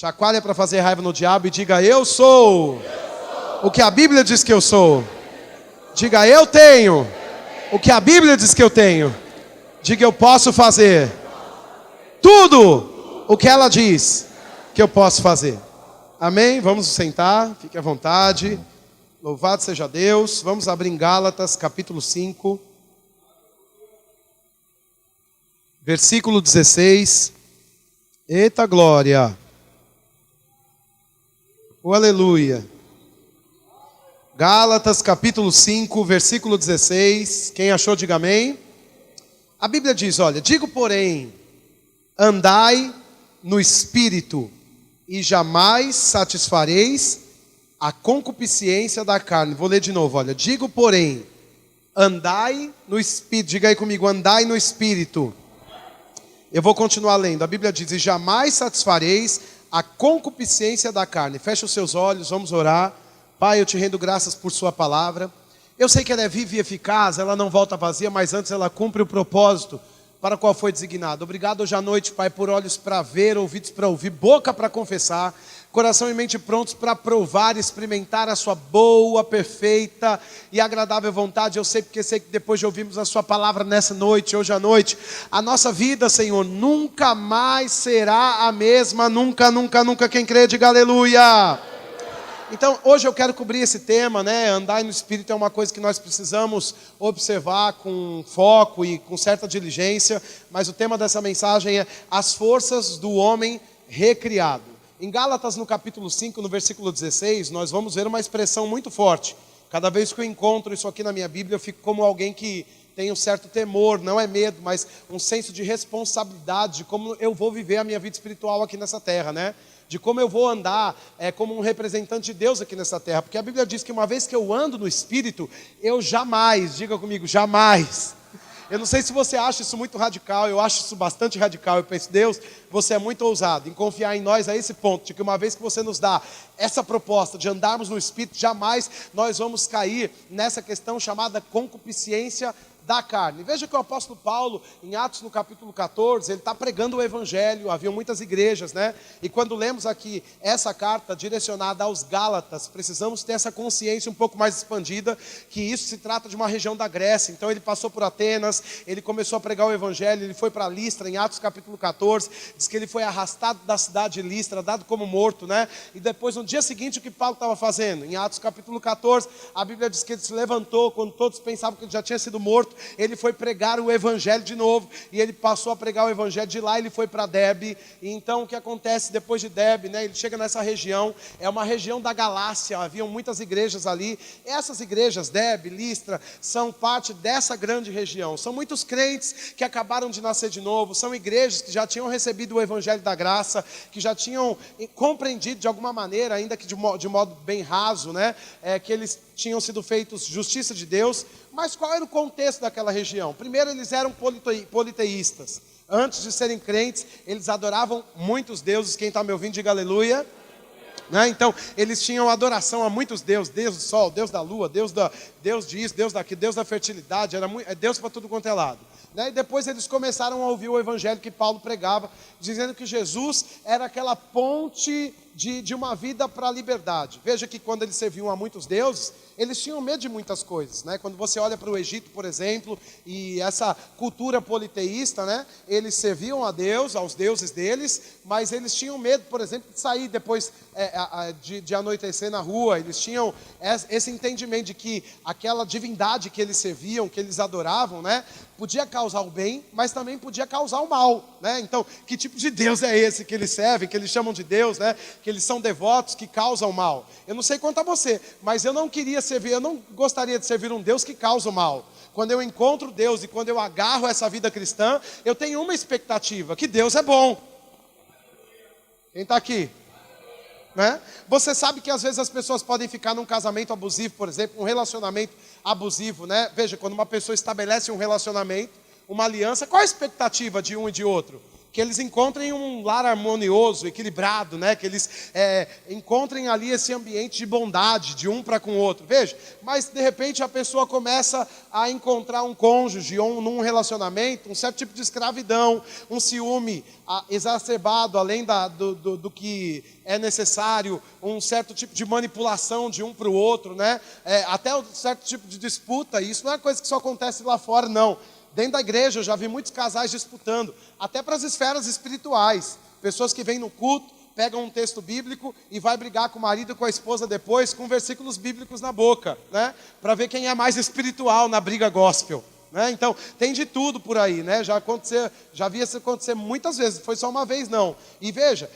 Chacoalha para fazer raiva no diabo e diga: eu sou o que a Bíblia diz que eu sou. Diga: eu tenho o que a Bíblia diz que eu tenho. Diga: eu posso fazer tudo o que ela diz que eu posso fazer. Amém? Vamos sentar, fique à vontade. Louvado seja Deus. Vamos abrir em Gálatas, capítulo 5, versículo 16. Eita glória! Oh, aleluia! Gálatas, capítulo 5, versículo 16. Quem achou, diga amém. A Bíblia diz, olha: digo, porém, andai no Espírito, e jamais satisfareis a concupiscência da carne. Vou ler de novo, olha: digo, porém, andai no Espírito. Diga aí comigo: andai no Espírito. Eu vou continuar lendo. A Bíblia diz: e jamais satisfareis a concupiscência da carne. Feche os seus olhos, vamos orar. Pai, eu te rendo graças por sua palavra. Eu sei que ela é viva e eficaz, ela não volta vazia, mas antes ela cumpre o propósito para o qual foi designado. Obrigado hoje à noite, Pai, por olhos para ver, ouvidos para ouvir, boca para confessar, coração e mente prontos para provar e experimentar a sua boa, perfeita e agradável vontade. Eu sei porque sei que depois de ouvirmos a sua palavra nessa noite, hoje à noite, a nossa vida, Senhor, nunca mais será a mesma. Nunca, nunca, nunca. Quem crê, diga aleluia. Então, hoje eu quero cobrir esse tema, né? Andar no Espírito é uma coisa que nós precisamos observar com foco e com certa diligência, mas o tema dessa mensagem é as forças do homem recriado. Em Gálatas, no capítulo 5, no versículo 16, nós vamos ver uma expressão muito forte. Cada vez que eu encontro isso aqui na minha Bíblia, eu fico como alguém que tem um certo temor, não é medo, mas um senso de responsabilidade de como eu vou viver a minha vida espiritual aqui nessa terra, né? De como eu vou andar como um representante de Deus aqui nessa terra. Porque a Bíblia diz que uma vez que eu ando no Espírito, eu jamais, diga comigo, jamais. Eu não sei se você acha isso muito radical, eu acho isso bastante radical. Eu penso: Deus, você é muito ousado em confiar em nós a esse ponto, de que uma vez que você nos dá essa proposta de andarmos no Espírito, jamais nós vamos cair nessa questão chamada concupiscência da carne. Veja que o apóstolo Paulo, em Atos no capítulo 14, ele está pregando o evangelho. Havia muitas igrejas, né? E quando lemos aqui essa carta direcionada aos Gálatas, precisamos ter essa consciência um pouco mais expandida, que isso se trata de uma região da Grécia. Então ele passou por Atenas, ele começou a pregar o evangelho, ele foi para Listra, em Atos capítulo 14, diz que ele foi arrastado da cidade de Listra, dado como morto, né? E depois, no dia seguinte, o que Paulo estava fazendo? Em Atos capítulo 14, a Bíblia diz que ele se levantou, quando todos pensavam que ele já tinha sido morto, ele foi pregar o evangelho de novo, e ele passou a pregar o evangelho. De lá ele foi para Derbe. E então o que acontece depois de Derbe, né? Ele chega nessa região, é uma região da Galácia, haviam muitas igrejas ali. Essas igrejas, Derbe, Listra, são parte dessa grande região. São muitos crentes que acabaram de nascer de novo, são igrejas que já tinham recebido o evangelho da graça, que já tinham compreendido de alguma maneira, ainda que de modo bem raso, né? Que eles tinham sido feitos justiça de Deus. Mas qual era o contexto daquela região? Primeiro, eles eram politeístas. Antes de serem crentes, eles adoravam muitos deuses. Quem está me ouvindo, diga aleluia. Né? Então, eles tinham adoração a muitos deuses. Deus do sol, Deus da lua, Deus disso, Deus daquilo, Deus da fertilidade. É Deus para tudo quanto é lado. Né? E depois eles começaram a ouvir o evangelho que Paulo pregava, dizendo que Jesus era aquela ponte de uma vida para a liberdade. Veja que quando eles serviam a muitos deuses, eles tinham medo de muitas coisas, né? Quando você olha para o Egito, por exemplo, e essa cultura politeísta, né? Eles serviam a Deus, aos deuses deles, mas eles tinham medo, por exemplo, de sair depois de anoitecer na rua. Eles tinham esse entendimento de que aquela divindade que eles serviam, que eles adoravam, né? Podia causar o bem, mas também podia causar o mal, né? Então, que tipo de Deus é esse que eles servem, que eles chamam de Deus, né? Que eles são devotos, que causam o mal? Eu não sei quanto a você, mas eu não gostaria de servir um Deus que causa o mal. Quando eu encontro Deus e quando eu agarro essa vida cristã, eu tenho uma expectativa: que Deus é bom. Quem está aqui? Né? Você sabe que às vezes as pessoas podem ficar num casamento abusivo, por exemplo, um relacionamento abusivo, né? Veja, quando uma pessoa estabelece um relacionamento, uma aliança, qual a expectativa de um e de outro? que eles encontrem um lar harmonioso, equilibrado, né? Que eles encontrem ali esse ambiente de bondade, de um para com o outro. Veja, mas de repente a pessoa começa a encontrar um cônjuge ou num relacionamento, um certo tipo de escravidão, um ciúme exacerbado, além do que é necessário, um certo tipo de manipulação de um para o outro, né? Até um certo tipo de disputa. E isso não é coisa que só acontece lá fora, não. Dentro da igreja eu já vi muitos casais disputando, até para as esferas espirituais. Pessoas que vêm no culto, pegam um texto bíblico e vai brigar com o marido e com a esposa depois, com versículos bíblicos na boca, né? Para ver quem é mais espiritual na briga gospel. Né? Então, tem de tudo por aí, né? Já vi isso acontecer muitas vezes, foi só uma vez não. E veja,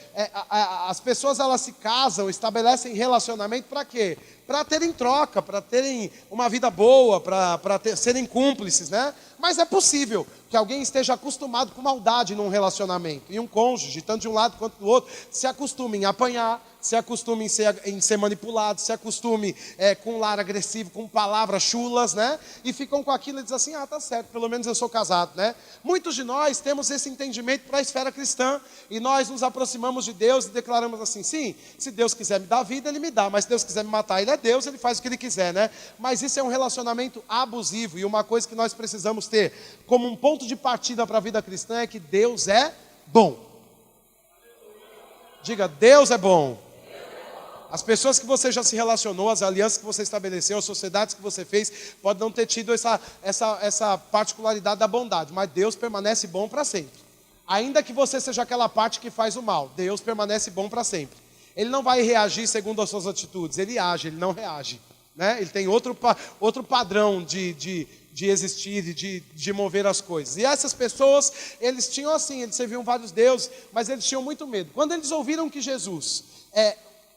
as pessoas elas se casam, estabelecem relacionamento para quê? Para terem troca, para terem uma vida boa, para serem cúmplices, né? Mas é possível que alguém esteja acostumado com maldade num relacionamento. E um cônjuge, tanto de um lado quanto do outro, se acostume em apanhar, se acostume em ser manipulado, se acostume com um lar agressivo, com palavras chulas, né? E ficam com aquilo e dizem assim, tá certo, pelo menos eu sou casado, né? Muitos de nós temos esse entendimento para a esfera cristã, e nós nos aproximamos de Deus e declaramos assim, sim, se Deus quiser me dar vida, Ele me dá, mas se Deus quiser me matar, Ele é Deus, Ele faz o que Ele quiser, né? Mas isso é um relacionamento abusivo, e uma coisa que nós precisamos ter como um ponto de partida para a vida cristã é que Deus é bom. Diga, Deus é bom. As pessoas que você já se relacionou, as alianças que você estabeleceu, as sociedades que você fez, podem não ter tido essa particularidade da bondade, mas Deus permanece bom para sempre. Ainda que você seja aquela parte que faz o mal, Deus permanece bom para sempre. Ele não vai reagir segundo as suas atitudes, Ele age, Ele não reage. Né? Ele tem outro padrão de existir e de mover as coisas. E essas pessoas, eles tinham assim, eles serviam vários deuses, mas eles tinham muito medo. Quando eles ouviram que Jesus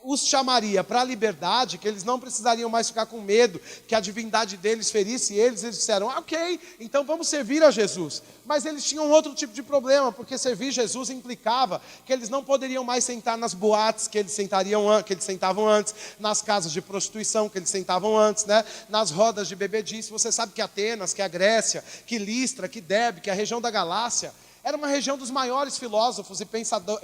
os chamaria para a liberdade, que eles não precisariam mais ficar com medo que a divindade deles ferisse eles disseram, ok, então vamos servir a Jesus. Mas eles tinham outro tipo de problema, porque servir Jesus implicava que eles não poderiam mais sentar nas boates que eles sentavam antes, nas casas de prostituição que eles sentavam antes, né? Nas rodas de bebedice. Você sabe que Atenas, que a Grécia, que Listra, que Derbe, que a região da Galácia, era uma região dos maiores filósofos e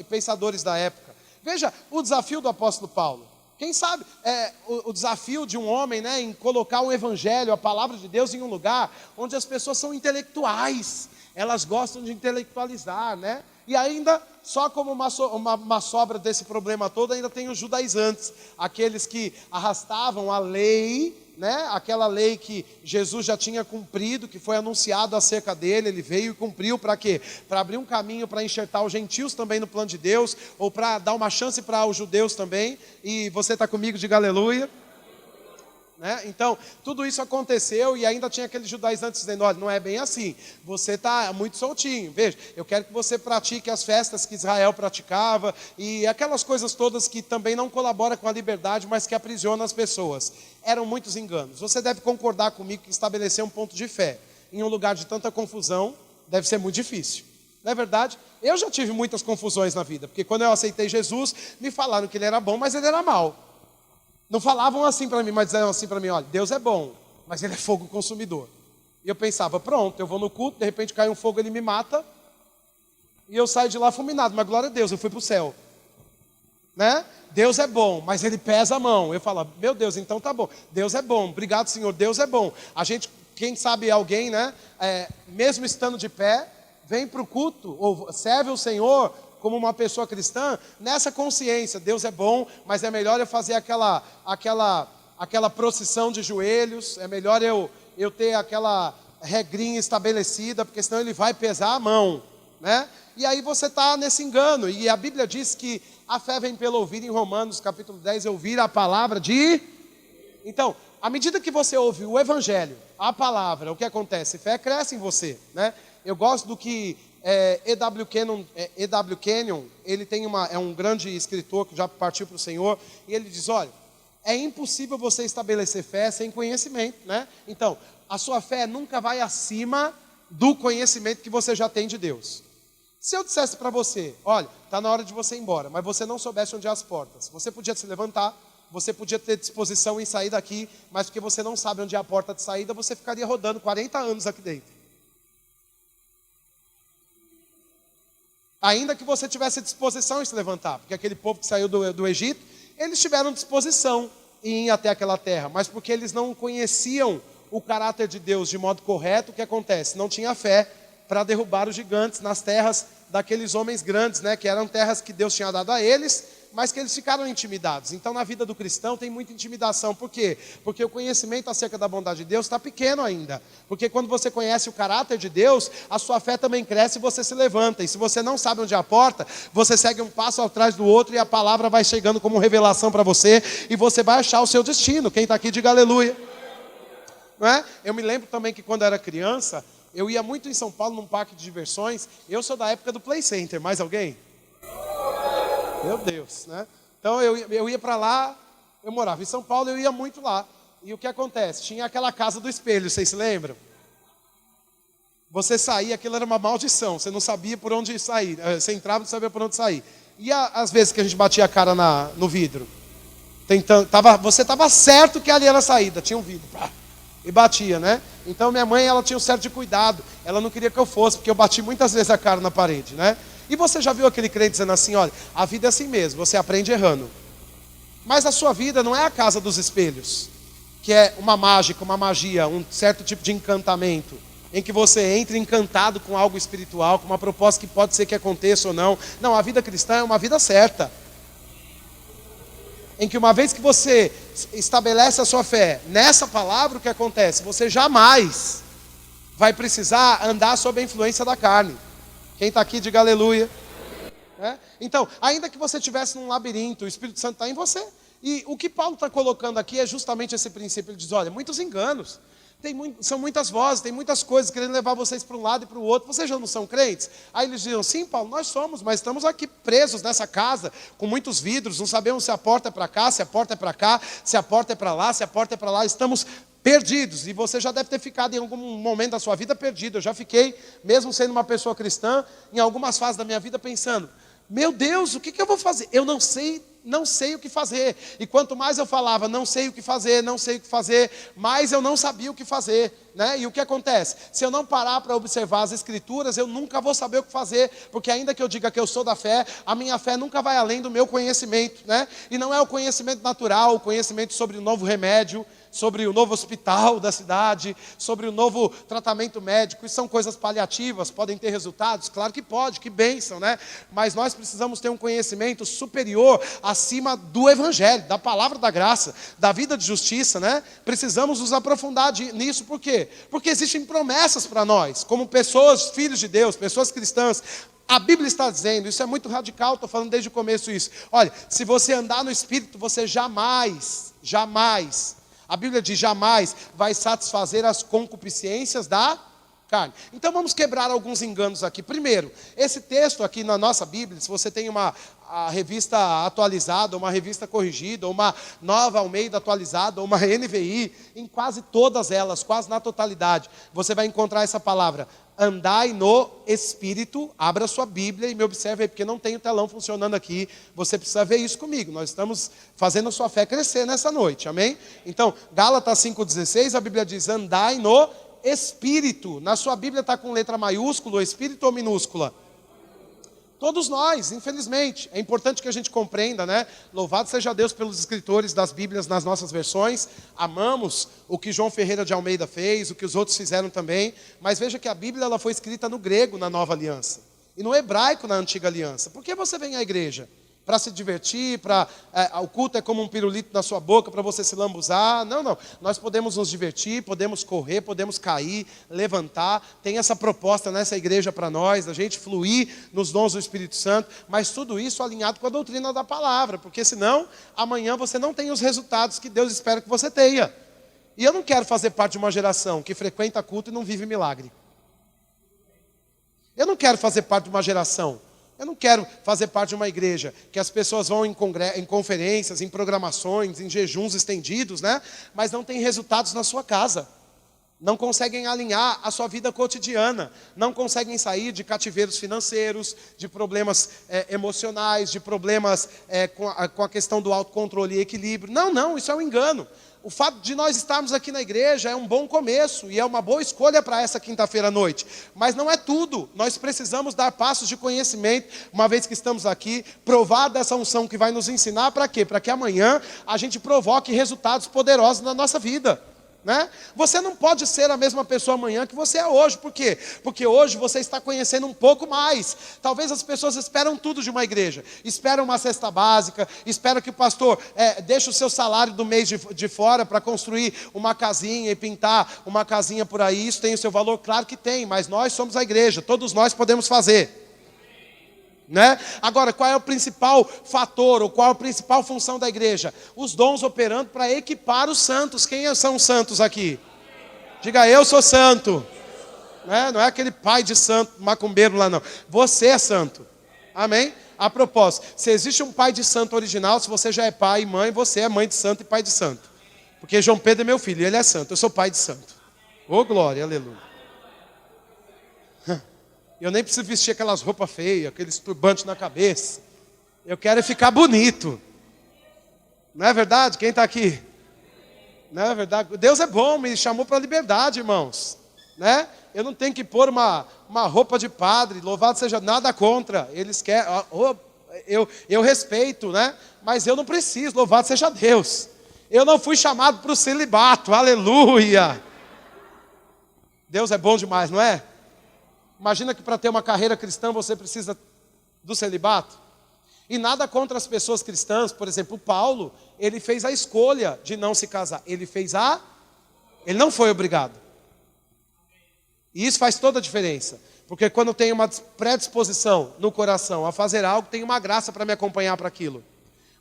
pensadores da época. Veja o desafio do apóstolo Paulo. Quem sabe o desafio de um homem, né, em colocar o evangelho, a palavra de Deus em um lugar onde as pessoas são intelectuais. Elas gostam de intelectualizar, né? E ainda, só como uma sobra desse problema todo, ainda tem os judaizantes. Aqueles que arrastavam a lei, né? Aquela lei que Jesus já tinha cumprido, que foi anunciado acerca dele, ele veio e cumpriu para quê? Para abrir um caminho para enxertar os gentios também no plano de Deus, ou para dar uma chance para os judeus também. E você está comigo, diga aleluia. Né? Então, tudo isso aconteceu e ainda tinha aqueles judaizantes dizendo, olha, não é bem assim, você está muito soltinho, veja, eu quero que você pratique as festas que Israel praticava e aquelas coisas todas que também não colaboram com a liberdade, mas que aprisionam as pessoas. Eram muitos enganos. Você deve concordar comigo que estabelecer um ponto de fé em um lugar de tanta confusão deve ser muito difícil. Não é verdade? Eu já tive muitas confusões na vida, porque quando eu aceitei Jesus, me falaram que ele era bom, mas ele era mau. Não falavam assim para mim, mas diziam assim para mim, olha, Deus é bom, mas Ele é fogo consumidor. E eu pensava, pronto, eu vou no culto, de repente cai um fogo, Ele me mata, e eu saio de lá fulminado, mas glória a Deus, eu fui para o céu. Né? Deus é bom, mas Ele pesa a mão. Eu falo, meu Deus, então tá bom, Deus é bom, obrigado Senhor, Deus é bom. A gente, quem sabe alguém, né, mesmo estando de pé, vem para o culto, ou serve o Senhor, como uma pessoa cristã, nessa consciência, Deus é bom, mas é melhor eu fazer aquela procissão de joelhos, é melhor eu ter aquela regrinha estabelecida, porque senão ele vai pesar a mão, né? E aí você está nesse engano, e a Bíblia diz que a fé vem pelo ouvir, em Romanos capítulo 10, ouvir a palavra de... Então, à medida que você ouve o evangelho, a palavra, o que acontece? Fé cresce em você, né? Eu gosto do que... E.W. Kenyon, ele é um grande escritor que já partiu para o Senhor, e ele diz, olha, é impossível você estabelecer fé sem conhecimento, né? Então, a sua fé nunca vai acima do conhecimento que você já tem de Deus. Se eu dissesse para você, olha, está na hora de você ir embora, mas você não soubesse onde é as portas, você podia se levantar, você podia ter disposição em sair daqui, mas porque você não sabe onde é a porta de saída, você ficaria rodando 40 anos aqui dentro. Ainda que você tivesse disposição em se levantar, porque aquele povo que saiu do Egito, eles tiveram disposição em ir até aquela terra, mas porque eles não conheciam o caráter de Deus de modo correto, o que acontece? Não tinha fé para derrubar os gigantes nas terras daqueles homens grandes, né? Que eram terras que Deus tinha dado a eles, mas que eles ficaram intimidados. Então, na vida do cristão tem muita intimidação. Por quê? Porque o conhecimento acerca da bondade de Deus está pequeno ainda. Porque quando você conhece o caráter de Deus, a sua fé também cresce e você se levanta. E se você não sabe onde é a porta, você segue um passo atrás do outro e a palavra vai chegando como revelação para você e você vai achar o seu destino. Quem está aqui, diga aleluia. Não é? Eu me lembro também que quando eu era criança, eu ia muito em São Paulo num parque de diversões. Eu sou da época do Play Center. Mais alguém? Meu Deus, né? Então eu ia para lá, eu morava em São Paulo, eu ia muito lá. E o que acontece? Tinha aquela casa do espelho, vocês se lembram? Você saía, aquilo era uma maldição, você não sabia por onde sair. Você entrava e não sabia por onde sair. E às vezes que a gente batia a cara no vidro, você estava certo que ali era a saída, tinha um vidro, e batia, né? Então minha mãe, ela tinha um certo de cuidado, ela não queria que eu fosse, porque eu bati muitas vezes a cara na parede, né? E você já viu aquele crente dizendo assim, olha, a vida é assim mesmo, você aprende errando. Mas a sua vida não é a casa dos espelhos, que é uma mágica, uma magia, um certo tipo de encantamento, em que você entra encantado com algo espiritual, com uma proposta que pode ser que aconteça ou não. Não, a vida cristã é uma vida certa, em que uma vez que você estabelece a sua fé nessa palavra, o que acontece? Você jamais vai precisar andar sob a influência da carne. Quem está aqui, diga aleluia. Então, ainda que você estivesse num labirinto, o Espírito Santo está em você. E o que Paulo está colocando aqui é justamente esse princípio. Ele diz, olha, muitos enganos, são muitas vozes, tem muitas coisas querendo levar vocês para um lado e para o outro. Vocês já não são crentes? Aí eles dizem, sim, Paulo, nós somos, mas estamos aqui presos nessa casa, com muitos vidros, não sabemos se a porta é para cá, se a porta é para cá, se a porta é para lá, se a porta é para lá, estamos perdidos. E você já deve ter ficado em algum momento da sua vida perdido. Eu já fiquei, mesmo sendo uma pessoa cristã, em algumas fases da minha vida pensando, meu Deus, o que eu vou fazer? Eu não sei o que fazer. E quanto mais eu falava, não sei o que fazer, mais eu não sabia o que fazer, né? E o que acontece? Se eu não parar para observar as escrituras, eu nunca vou saber o que fazer, porque ainda que eu diga que eu sou da fé, a minha fé nunca vai além do meu conhecimento, né? E não é o conhecimento natural, o conhecimento sobre o novo remédio, sobre o novo hospital da cidade, sobre o novo tratamento médico. Isso são coisas paliativas, podem ter resultados? Claro que pode, que bênção, né? Mas nós precisamos ter um conhecimento superior, acima do Evangelho, da palavra da graça, da vida de justiça, né? Precisamos nos aprofundar nisso, por quê? Porque existem promessas para nós, como pessoas, filhos de Deus, pessoas cristãs. A Bíblia está dizendo, isso é muito radical, estou falando desde o começo isso. Olha, se você andar no Espírito, você jamais, a Bíblia diz, jamais vai satisfazer as concupiscências da carne. Então vamos quebrar alguns enganos aqui. Primeiro, esse texto aqui na nossa Bíblia, se você tem a revista atualizada, uma revista corrigida, uma nova Almeida atualizada, uma NVI, em quase todas elas, quase na totalidade, você vai encontrar essa palavra, andai no Espírito. Abra sua Bíblia e me observe aí, porque não tem o telão funcionando aqui, você precisa ver isso comigo, nós estamos fazendo a sua fé crescer nessa noite, amém? Então, Gálatas 5,16, a Bíblia diz, andai no Espírito. Na sua Bíblia está com letra maiúscula, Espírito ou minúscula? Todos nós, infelizmente. É importante que a gente compreenda, né? Louvado seja Deus pelos escritores das Bíblias nas nossas versões. Amamos o que João Ferreira de Almeida fez, o que os outros fizeram também. Mas veja que a Bíblia ela foi escrita no grego na Nova Aliança e no hebraico na Antiga Aliança. Por que você vem à igreja? Para se divertir, o culto é como um pirulito na sua boca para você se lambuzar. Não. Nós podemos nos divertir, podemos correr, podemos cair, levantar. Tem essa proposta nessa igreja para nós, da gente fluir nos dons do Espírito Santo, mas tudo isso alinhado com a doutrina da palavra, porque senão amanhã você não tem os resultados que Deus espera que você tenha. E eu não quero fazer parte de uma geração que frequenta culto e não vive milagre. Eu não quero fazer parte de uma geração. Eu não quero fazer parte de uma igreja que as pessoas vão em conferências, em programações, em jejuns estendidos, né? Mas não tem resultados na sua casa. Não conseguem alinhar a sua vida cotidiana. Não conseguem sair de cativeiros financeiros, de problemas emocionais, de problemas com a questão do autocontrole e equilíbrio. Não, isso é um engano. O fato de nós estarmos aqui na igreja é um bom começo e é uma boa escolha para essa quinta-feira à noite. Mas não é tudo. Nós precisamos dar passos de conhecimento, uma vez que estamos aqui, provar dessa unção que vai nos ensinar para quê? Para que amanhã a gente provoque resultados poderosos na nossa vida. Né? Você não pode ser a mesma pessoa amanhã que você é hoje. Por quê? Porque hoje você está conhecendo um pouco mais. Talvez as pessoas esperam tudo de uma igreja. Esperam uma cesta básica, esperam que o pastor deixe o seu salário do mês de fora para construir uma casinha e pintar uma casinha por aí. Isso tem o seu valor? Claro que tem, mas nós somos a igreja, todos nós podemos fazer. Né? Agora, qual é o principal fator, ou qual é a principal função da igreja? Os dons operando para equipar os santos. Quem são os santos aqui? Diga, eu sou santo. Né? Não é aquele pai de santo, macumbeiro lá não. Você é santo. Amém? A propósito, se existe um pai de santo original, se você já é pai e mãe, você é mãe de santo e pai de santo. Porque João Pedro é meu filho, ele é santo, eu sou pai de santo. Ô glória, aleluia. Eu nem preciso vestir aquelas roupas feias, aqueles turbantes na cabeça. Eu quero ficar bonito. Não é verdade? Quem está aqui? Não é verdade? Deus é bom, me chamou para a liberdade, irmãos. Né? Eu não tenho que pôr uma roupa de padre, louvado seja, nada contra. Eles querem, eu respeito, né? Mas eu não preciso, louvado seja Deus. Eu não fui chamado para o celibato, aleluia. Deus é bom demais, não é? Imagina que para ter uma carreira cristã você precisa do celibato. E nada contra as pessoas cristãs. Por exemplo, Paulo, ele fez a escolha de não se casar. Ele não foi obrigado. E isso faz toda a diferença. Porque quando tem uma predisposição no coração a fazer algo, tem uma graça para me acompanhar para aquilo.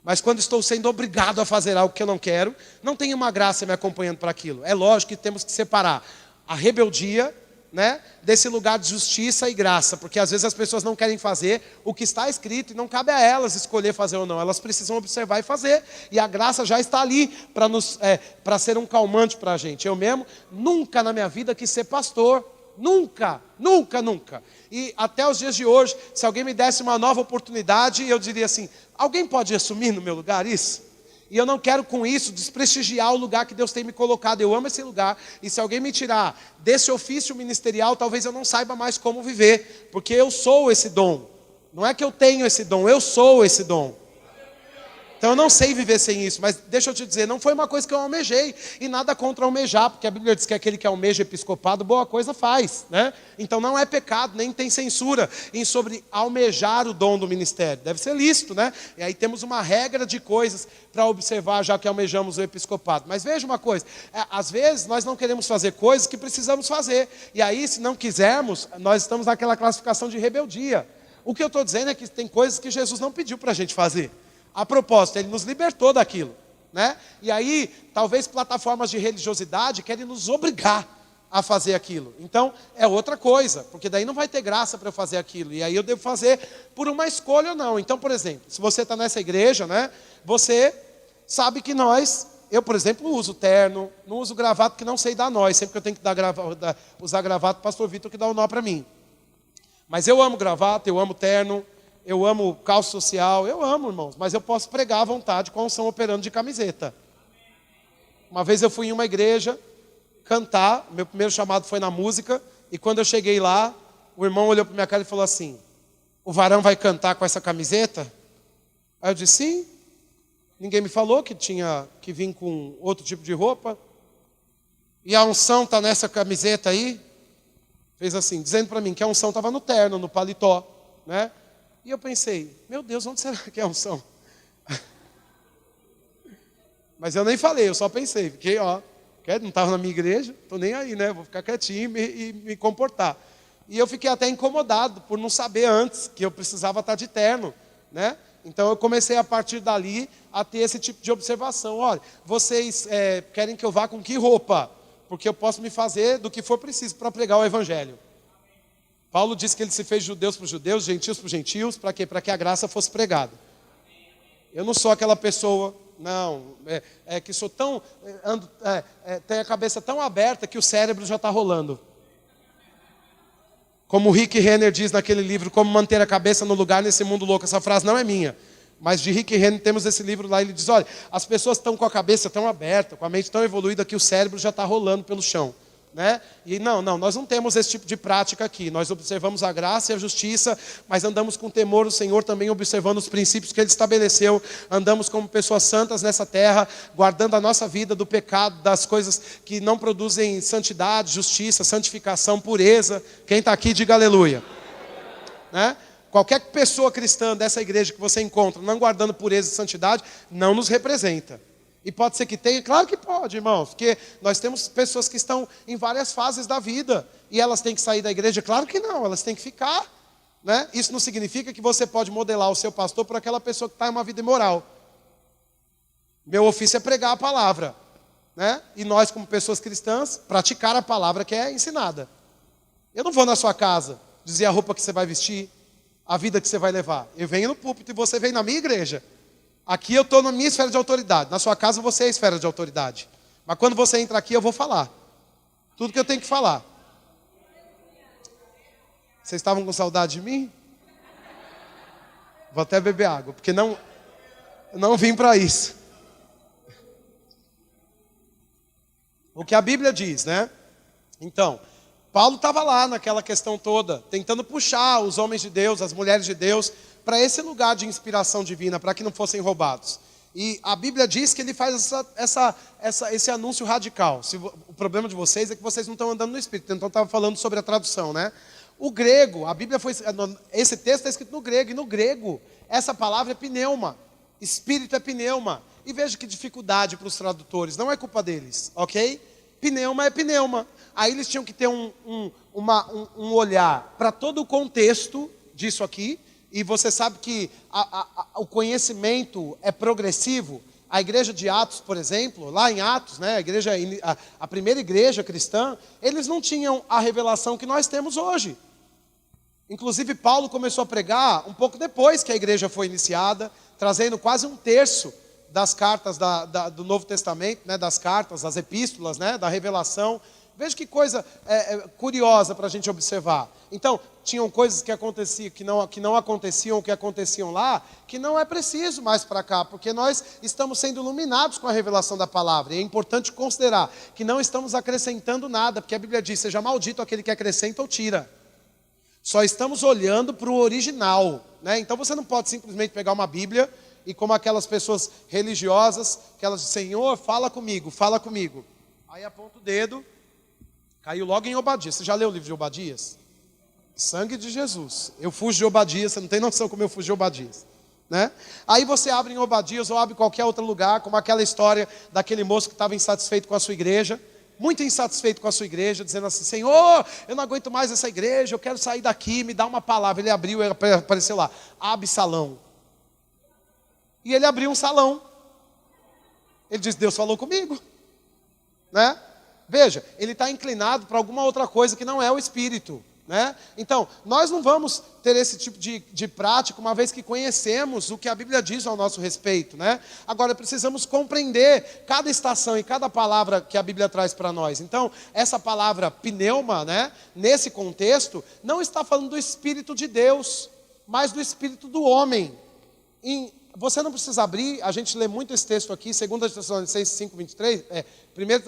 Mas quando estou sendo obrigado a fazer algo que eu não quero, não tem uma graça me acompanhando para aquilo. É lógico que temos que separar a rebeldia, né, desse lugar de justiça e graça, porque às vezes as pessoas não querem fazer o que está escrito e não cabe a elas escolher fazer ou não, elas precisam observar e fazer, e a graça já está ali para ser um calmante para a gente. Eu mesmo nunca na minha vida quis ser pastor, nunca, e até os dias de hoje, se alguém me desse uma nova oportunidade, eu diria assim, alguém pode assumir no meu lugar isso? E eu não quero com isso desprestigiar o lugar que Deus tem me colocado. Eu amo esse lugar. E se alguém me tirar desse ofício ministerial, talvez eu não saiba mais como viver. Porque eu sou esse dom. Não é que eu tenho esse dom, eu sou esse dom. Então eu não sei viver sem isso, mas deixa eu te dizer, não foi uma coisa que eu almejei, e nada contra almejar, porque a Bíblia diz que aquele que almeja episcopado, boa coisa faz, né? Então não é pecado, nem tem censura em sobre almejar o dom do ministério, deve ser lícito, né? E aí temos uma regra de coisas para observar, já que almejamos o episcopado. Mas veja uma coisa, às vezes nós não queremos fazer coisas que precisamos fazer, e aí se não quisermos, nós estamos naquela classificação de rebeldia. O que eu estou dizendo é que tem coisas que Jesus não pediu para a gente fazer. A propósito, Ele nos libertou daquilo, né? E aí, talvez plataformas de religiosidade querem nos obrigar a fazer aquilo. Então, é outra coisa, porque daí não vai ter graça para eu fazer aquilo. E aí eu devo fazer por uma escolha ou não. Então, por exemplo, se você está nessa igreja, né? Você sabe que eu, por exemplo, uso terno, não uso gravata, que não sei dar nó. Sempre que eu tenho que usar gravata, o pastor Vitor que dá o nó para mim. Mas eu amo gravata, eu amo terno, eu amo calça social, eu amo, irmãos, mas eu posso pregar à vontade com a unção operando de camiseta. Uma vez eu fui em uma igreja cantar, meu primeiro chamado foi na música, e quando eu cheguei lá, o irmão olhou para minha cara e falou assim, o varão vai cantar com essa camiseta? Aí eu disse, sim. Ninguém me falou que tinha que vir com outro tipo de roupa. E a unção está nessa camiseta aí? Fez assim, dizendo para mim que a unção estava no terno, no paletó, né? E eu pensei, meu Deus, onde será que é a unção? Mas eu nem falei, eu só pensei. Fiquei, não estava na minha igreja, estou nem aí, né? Vou ficar quietinho e me comportar. E eu fiquei até incomodado por não saber antes que eu precisava estar de terno, né? Então eu comecei a partir dali a ter esse tipo de observação. Olha, vocês querem que eu vá com que roupa? Porque eu posso me fazer do que for preciso para pregar o evangelho. Paulo disse que ele se fez judeus para os judeus, gentios para os gentios, para quê? Para que a graça fosse pregada. Eu não sou aquela pessoa, não, que sou tão, tenho a cabeça tão aberta que o cérebro já está rolando. Como o Rick Renner diz naquele livro, Como Manter a Cabeça no Lugar nesse Mundo Louco. Essa frase não é minha. Mas de Rick Renner temos esse livro lá, ele diz, olha, as pessoas estão com a cabeça tão aberta, com a mente tão evoluída que o cérebro já está rolando pelo chão. Né? E não, nós não temos esse tipo de prática aqui. Nós observamos a graça e a justiça, mas andamos com temor do Senhor, também observando os princípios que Ele estabeleceu. Andamos como pessoas santas nessa terra, guardando a nossa vida do pecado, das coisas que não produzem santidade, justiça, santificação, pureza. Quem está aqui, diga aleluia. Né? Qualquer pessoa cristã dessa igreja que você encontra, não guardando pureza e santidade, não nos representa. E pode ser que tenha? Claro que pode, irmãos, porque nós temos pessoas que estão em várias fases da vida, e elas têm que sair da igreja? Claro que não, elas têm que ficar. Né? Isso não significa que você pode modelar o seu pastor por aquela pessoa que está em uma vida imoral. Meu ofício é pregar a palavra. Né? E nós, como pessoas cristãs, praticar a palavra que é ensinada. Eu não vou na sua casa dizer a roupa que você vai vestir, a vida que você vai levar. Eu venho no púlpito e você vem na minha igreja. Aqui eu estou na minha esfera de autoridade. Na sua casa você é a esfera de autoridade. Mas quando você entra aqui eu vou falar. Tudo que eu tenho que falar. Vocês estavam com saudade de mim? Vou até beber água, porque não vim para isso. O que a Bíblia diz, né? Então, Paulo estava lá naquela questão toda, tentando puxar os homens de Deus, as mulheres de Deus, para esse lugar de inspiração divina, para que não fossem roubados. E a Bíblia diz que ele faz esse anúncio radical. O problema de vocês é que vocês não estão andando no Espírito, então estava falando sobre a tradução, né? O grego, a Bíblia esse texto está escrito no grego, e no grego, essa palavra é pneuma, Espírito é pneuma. E veja que dificuldade para os tradutores, não é culpa deles, ok? Pneuma é pneuma. Aí eles tinham que ter um olhar para todo o contexto disso aqui. E você sabe que o conhecimento é progressivo. A igreja de Atos, por exemplo, lá em Atos, né, a primeira igreja cristã, eles não tinham a revelação que nós temos hoje. Inclusive Paulo começou a pregar um pouco depois que a igreja foi iniciada, trazendo quase um terço das cartas do Novo Testamento, né, das cartas, das epístolas, né, da revelação. Veja que coisa curiosa para a gente observar. Então, tinham coisas que aconteciam, que não aconteciam, que aconteciam lá, que não é preciso mais para cá, porque nós estamos sendo iluminados com a revelação da palavra. E é importante considerar que não estamos acrescentando nada, porque a Bíblia diz, seja maldito aquele que acrescenta ou tira. Só estamos olhando para o original. Né? Então você não pode simplesmente pegar uma Bíblia e como aquelas pessoas religiosas, que elas dizem, Senhor, fala comigo, fala comigo. Aí aponta o dedo, caiu logo em Obadias. Você já leu o livro de Obadias? Sangue de Jesus. Eu fujo de Obadias, você não tem noção como eu fujo de Obadias. Né? Aí você abre em Obadias ou abre em qualquer outro lugar, como aquela história daquele moço que estava insatisfeito com a sua igreja, muito insatisfeito com a sua igreja, dizendo assim, Senhor, eu não aguento mais essa igreja, eu quero sair daqui, me dá uma palavra. Ele abriu e apareceu lá, Absalão. E ele abriu um salão. Ele disse, Deus falou comigo. Né? Veja, ele está inclinado para alguma outra coisa que não é o Espírito. Né? Então, nós não vamos ter esse tipo de prática, uma vez que conhecemos o que a Bíblia diz ao nosso respeito. Né? Agora, precisamos compreender cada estação e cada palavra que a Bíblia traz para nós. Então, essa palavra pneuma, né, nesse contexto, não está falando do Espírito de Deus, mas do Espírito do homem. Você não precisa abrir, a gente lê muito esse texto aqui, 2 Tessalonicenses 5:23, 1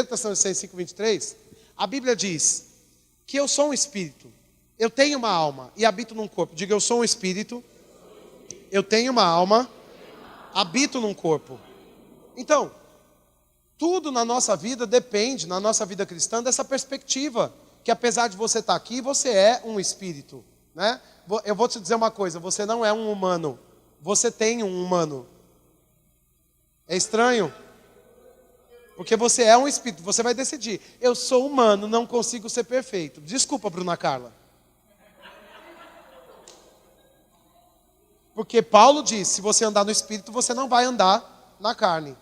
Tessalonicenses 5:23, a Bíblia diz que eu sou um espírito, eu tenho uma alma e habito num corpo. Diga, eu sou um espírito, eu tenho uma alma, habito num corpo. Então, tudo na nossa vida depende, na nossa vida cristã, dessa perspectiva, que apesar de você estar aqui, você é um espírito. Né? Eu vou te dizer uma coisa, você não é um humano, você tem um humano. É estranho? Porque você é um espírito, você vai decidir, eu sou humano, não consigo ser perfeito. Desculpa, Bruna Carla. Porque Paulo diz, se você andar no espírito, você não vai andar na carne.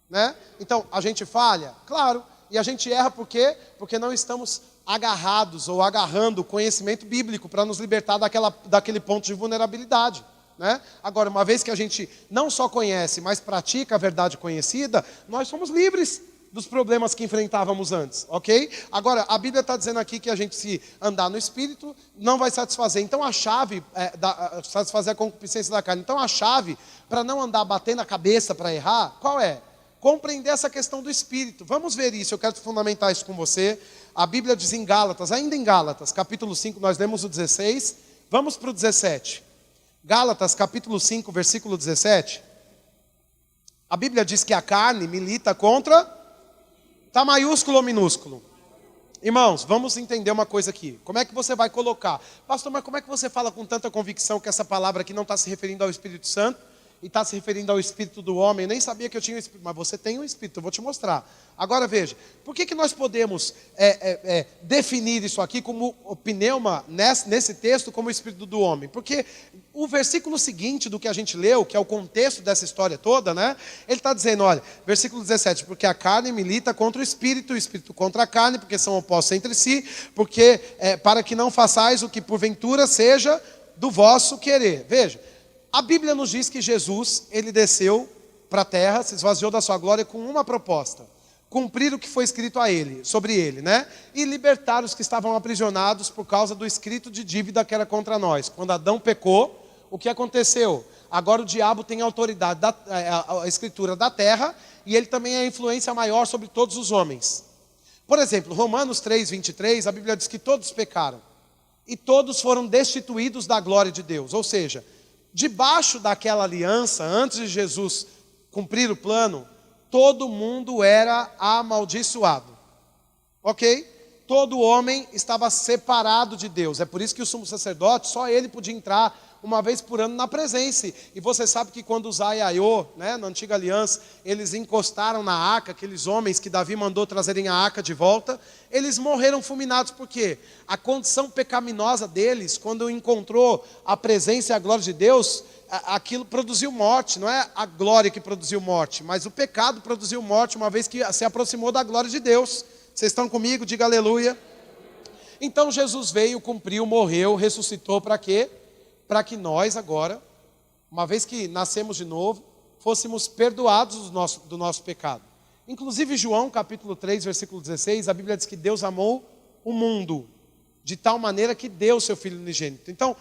Né? Então, a gente falha? Claro. E a gente erra por quê? Porque não estamos agarrados ou agarrando o conhecimento bíblico para nos libertar daquele ponto de vulnerabilidade. Né? Agora, uma vez que a gente não só conhece, mas pratica a verdade conhecida, nós somos livres. dos problemas que enfrentávamos antes, ok? Agora, a Bíblia está dizendo aqui que a gente, se andar no Espírito, não vai satisfazer. Então a chave, satisfazer a concupiscência da carne. Então a chave para não andar batendo a cabeça para errar, qual é? Compreender essa questão do Espírito. Vamos ver isso, eu quero fundamentar isso com você. A Bíblia diz em Gálatas, ainda em Gálatas, capítulo 5, nós lemos o 16, vamos para o 17. Gálatas, capítulo 5, versículo 17. A Bíblia diz que a carne milita contra... Está maiúsculo ou minúsculo? Irmãos, vamos entender uma coisa aqui. Como é que você vai colocar? Pastor, mas como é que você fala com tanta convicção que essa palavra aqui não está se referindo ao Espírito Santo e está se referindo ao Espírito do homem? Eu nem sabia que eu tinha um Espírito, mas você tem um Espírito, eu vou te mostrar. Agora veja, por que nós podemos definir isso aqui como o pneuma, nesse texto, como o Espírito do homem? Porque o versículo seguinte do que a gente leu, que é o contexto dessa história toda, né? Ele está dizendo, olha, versículo 17, porque a carne milita contra o Espírito contra a carne, porque são opostos entre si, porque para que não façais o que porventura seja do vosso querer. Veja, a Bíblia nos diz que Jesus, ele desceu para a terra, se esvaziou da sua glória com uma proposta: cumprir o que foi escrito sobre ele, né? E libertar os que estavam aprisionados por causa do escrito de dívida que era contra nós. Quando Adão pecou, o que aconteceu? Agora o diabo tem autoridade, a escritura da terra, e ele também é a influência maior sobre todos os homens. Por exemplo, Romanos 3, 23, a Bíblia diz que todos pecaram, e todos foram destituídos da glória de Deus. Ou seja, debaixo daquela aliança, antes de Jesus cumprir o plano, todo mundo era amaldiçoado, ok? Todo homem estava separado de Deus. É por isso que o sumo sacerdote, só ele podia entrar uma vez por ano na presença. E você sabe que quando os Aiaiô, né, na antiga aliança, eles encostaram na arca, aqueles homens que Davi mandou trazerem a arca de volta, eles morreram fulminados. Por quê? A condição pecaminosa deles, quando encontrou a presença e a glória de Deus, aquilo produziu morte. Não é a glória que produziu morte, mas o pecado produziu morte, uma vez que se aproximou da glória de Deus. Vocês estão comigo? Diga aleluia. Então Jesus veio, cumpriu, morreu, ressuscitou para quê? Para que nós agora, uma vez que nascemos de novo, fôssemos perdoados do nosso pecado. Inclusive João capítulo 3, versículo 16, a Bíblia diz que Deus amou o mundo de tal maneira que deu o seu Filho unigênito. Então,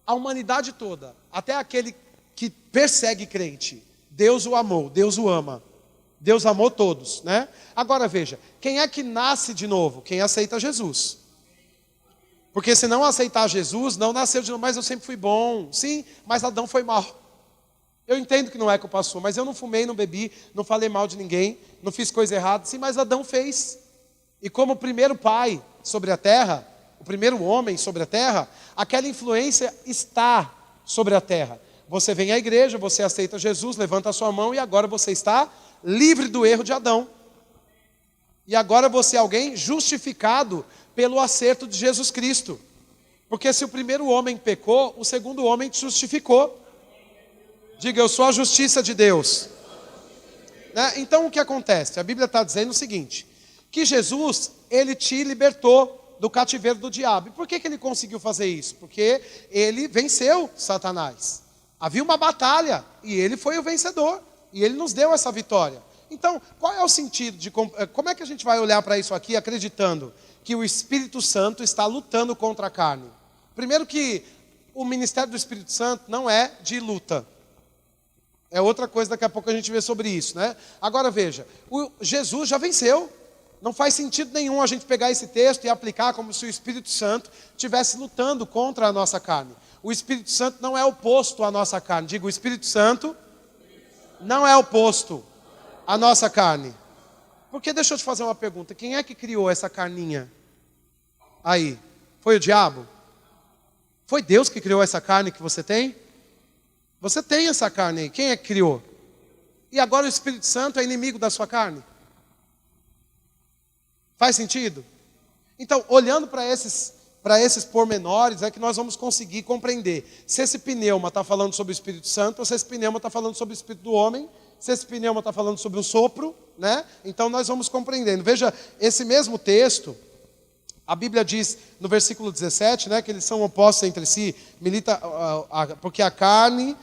a humanidade toda, até aquele que persegue crente, Deus o amou, Deus o ama. Deus amou todos, né? Agora veja, quem é que nasce de novo? Quem aceita Jesus. Porque se não aceitar Jesus, não nasceu de novo. Mas eu sempre fui bom. Sim, mas Adão foi mal. Eu entendo que não é culpa sua, mas eu não fumei, não bebi, não falei mal de ninguém, não fiz coisa errada. Sim, mas Adão fez. E como o primeiro pai sobre a terra, o primeiro homem sobre a terra, aquela influência está sobre a terra. Você vem à igreja, você aceita Jesus, levanta a sua mão e agora você está livre do erro de Adão. E agora você é alguém justificado pelo acerto de Jesus Cristo. Porque se o primeiro homem pecou, o segundo homem te justificou. Diga, eu sou a justiça de Deus. Né? Então o que acontece? A Bíblia está dizendo o seguinte, que Jesus, ele te libertou do cativeiro do diabo. E por que ele conseguiu fazer isso? Porque ele venceu Satanás. Havia uma batalha e ele foi o vencedor. E ele nos deu essa vitória. Então, qual é o sentido de... Como é que a gente vai olhar para isso aqui acreditando que o Espírito Santo está lutando contra a carne? Primeiro que o ministério do Espírito Santo não é de luta. É outra coisa, daqui a pouco a gente vê sobre isso, né? Agora veja, Jesus já venceu. Não faz sentido nenhum a gente pegar esse texto e aplicar como se o Espírito Santo estivesse lutando contra a nossa carne. O Espírito Santo não é oposto à nossa carne. Diga, o Espírito Santo não é oposto à nossa carne. Porque deixa eu te fazer uma pergunta. Quem é que criou essa carninha aí? Foi o diabo? Foi Deus que criou essa carne que você tem? Você tem essa carne aí. Quem é que criou? E agora o Espírito Santo é inimigo da sua carne? Faz sentido? Então, olhando para esses pormenores, é que nós vamos conseguir compreender se esse pneuma está falando sobre o Espírito Santo, ou se esse pneuma está falando sobre o Espírito do homem, se esse pneuma está falando sobre o sopro, né? Então nós vamos compreendendo. Veja, esse mesmo texto, a Bíblia diz no versículo 17, né, que eles são opostos entre si, porque a carne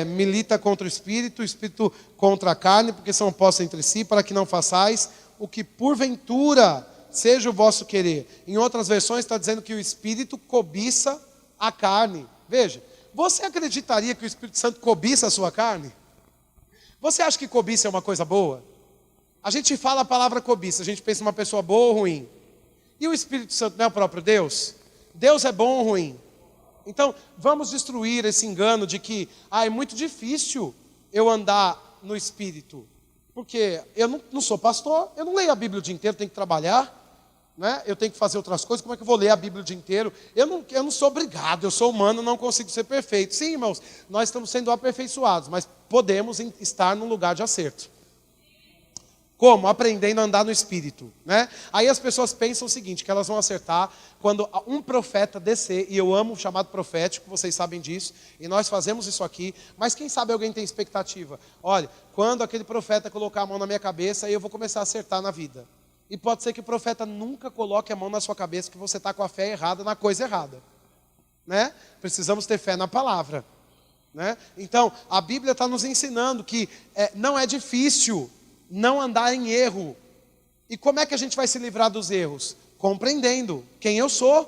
milita contra o espírito contra a carne, porque são opostos entre si, para que não façais o que porventura seja o vosso querer. Em outras versões está dizendo que o espírito cobiça a carne. Veja, você acreditaria que o Espírito Santo cobiça a sua carne? Você acha que cobiça é uma coisa boa? A gente fala a palavra cobiça, a gente pensa em uma pessoa boa ou ruim. E o Espírito Santo não é o próprio Deus? Deus é bom ou ruim? Então, vamos destruir esse engano de que é muito difícil eu andar no Espírito. Porque eu não sou pastor, eu não leio a Bíblia o dia inteiro, tenho que trabalhar, né? Eu tenho que fazer outras coisas, como é que eu vou ler a Bíblia o dia inteiro? Eu não sou obrigado, eu sou humano, não consigo ser perfeito. Sim, irmãos, nós estamos sendo aperfeiçoados, mas podemos estar num lugar de acerto. Como? Aprendendo a andar no Espírito, né? Aí as pessoas pensam o seguinte, que elas vão acertar quando um profeta descer, e eu amo o chamado profético, vocês sabem disso, e nós fazemos isso aqui, mas quem sabe alguém tem expectativa? Olha, quando aquele profeta colocar a mão na minha cabeça, aí eu vou começar a acertar na vida. E pode ser que o profeta nunca coloque a mão na sua cabeça, que você está com a fé errada na coisa errada, né? Precisamos ter fé na palavra, né? Então, a Bíblia está nos ensinando que não é difícil não andar em erro. E como é que a gente vai se livrar dos erros? Compreendendo quem eu sou,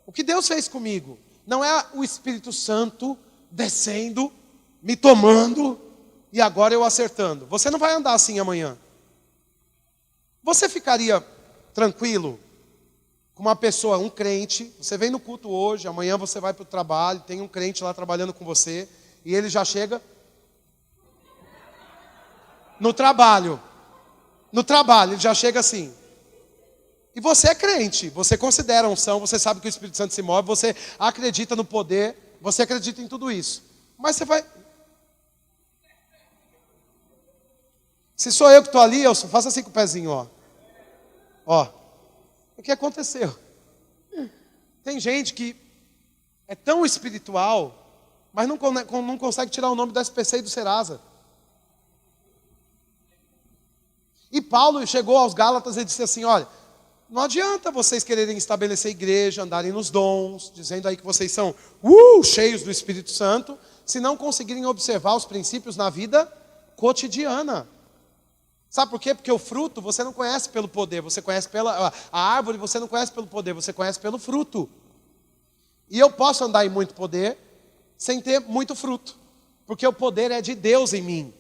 o que Deus fez comigo. Não é o Espírito Santo descendo, me tomando e agora eu acertando. Você não vai andar assim amanhã. Você ficaria tranquilo com uma pessoa, um crente, você vem no culto hoje, amanhã você vai para o trabalho, tem um crente lá trabalhando com você, e ele já chega no trabalho, ele já chega assim. E você é crente, você considera a unção, você sabe que o Espírito Santo se move, você acredita no poder, você acredita em tudo isso. Mas você vai... Se sou eu que estou ali, eu faço assim com o pezinho, ó. Ó, o que aconteceu? Tem gente que é tão espiritual, mas não consegue tirar o nome do SPC e do Serasa. E Paulo chegou aos Gálatas e disse assim, olha, não adianta vocês quererem estabelecer igreja, andarem nos dons, dizendo aí que vocês são cheios do Espírito Santo, se não conseguirem observar os princípios na vida cotidiana. Sabe por quê? Porque o fruto você não conhece pelo poder, você conhece a árvore você não conhece pelo poder, você conhece pelo fruto. E eu posso andar em muito poder sem ter muito fruto, porque o poder é de Deus em mim.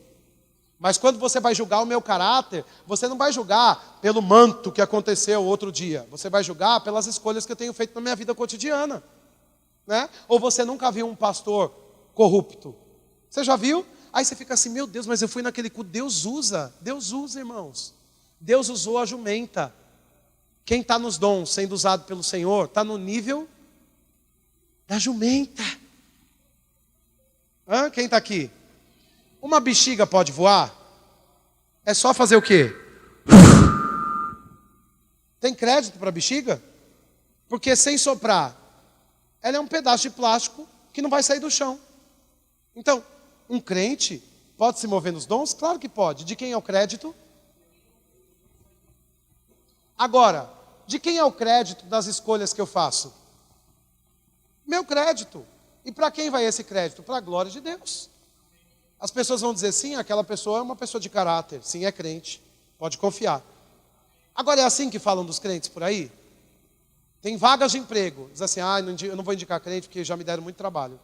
Mas quando você vai julgar o meu caráter, você não vai julgar pelo manto que aconteceu outro dia. Você vai julgar pelas escolhas que eu tenho feito na minha vida cotidiana, né? Ou você nunca viu um pastor corrupto? Você já viu? Aí você fica assim, meu Deus, mas eu fui naquele culto. Deus usa, irmãos. Deus usou a jumenta. Quem está nos dons sendo usado pelo Senhor, está no nível da jumenta. Quem está aqui? Uma bexiga pode voar? É só fazer o quê? Tem crédito para bexiga? Porque sem soprar, ela é um pedaço de plástico que não vai sair do chão. Então, um crente pode se mover nos dons? Claro que pode. De quem é o crédito? Agora, de quem é o crédito das escolhas que eu faço? Meu crédito. E para quem vai esse crédito? Para a glória de Deus. As pessoas vão dizer, sim, aquela pessoa é uma pessoa de caráter, sim, é crente, pode confiar. Agora é assim que falam dos crentes por aí? Tem vagas de emprego, diz assim, eu não vou indicar crente porque já me deram muito trabalho.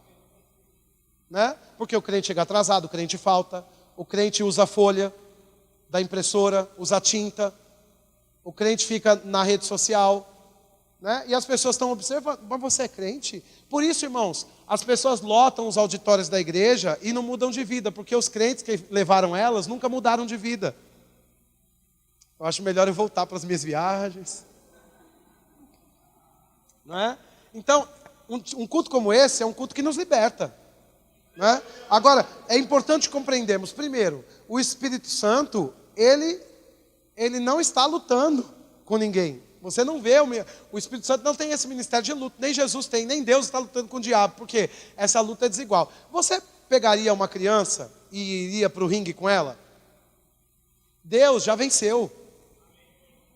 Né? Porque o crente chega atrasado, o crente falta, o crente usa a folha da impressora, usa tinta, o crente fica na rede social, né? E as pessoas estão observando, mas você é crente? Por isso, irmãos, as pessoas lotam os auditórios da igreja e não mudam de vida, porque os crentes que levaram elas nunca mudaram de vida. Eu acho melhor eu voltar para as minhas viagens. Não é? Então, um culto como esse é um culto que nos liberta. Não é? Agora, é importante compreendermos, primeiro, o Espírito Santo, ele não está lutando com ninguém. Você não vê, o Espírito Santo não tem esse ministério de luta, nem Jesus tem, nem Deus está lutando com o diabo, porque essa luta é desigual. Você pegaria uma criança e iria para o ringue com ela? Deus já venceu.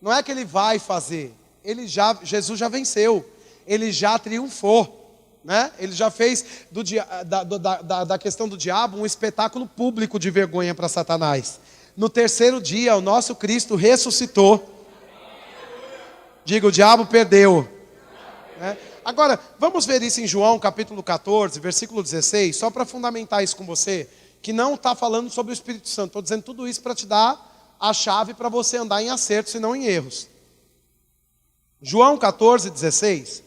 Não é que ele vai fazer, Jesus já venceu, ele já triunfou. né? Ele já fez da questão do diabo um espetáculo público de vergonha para Satanás. No terceiro dia, o nosso Cristo ressuscitou. Diga, o diabo perdeu. Né? Agora, vamos ver isso em João capítulo 14, versículo 16, só para fundamentar isso com você, que não está falando sobre o Espírito Santo. Estou dizendo tudo isso para te dar a chave para você andar em acertos e não em erros. João 14, 16,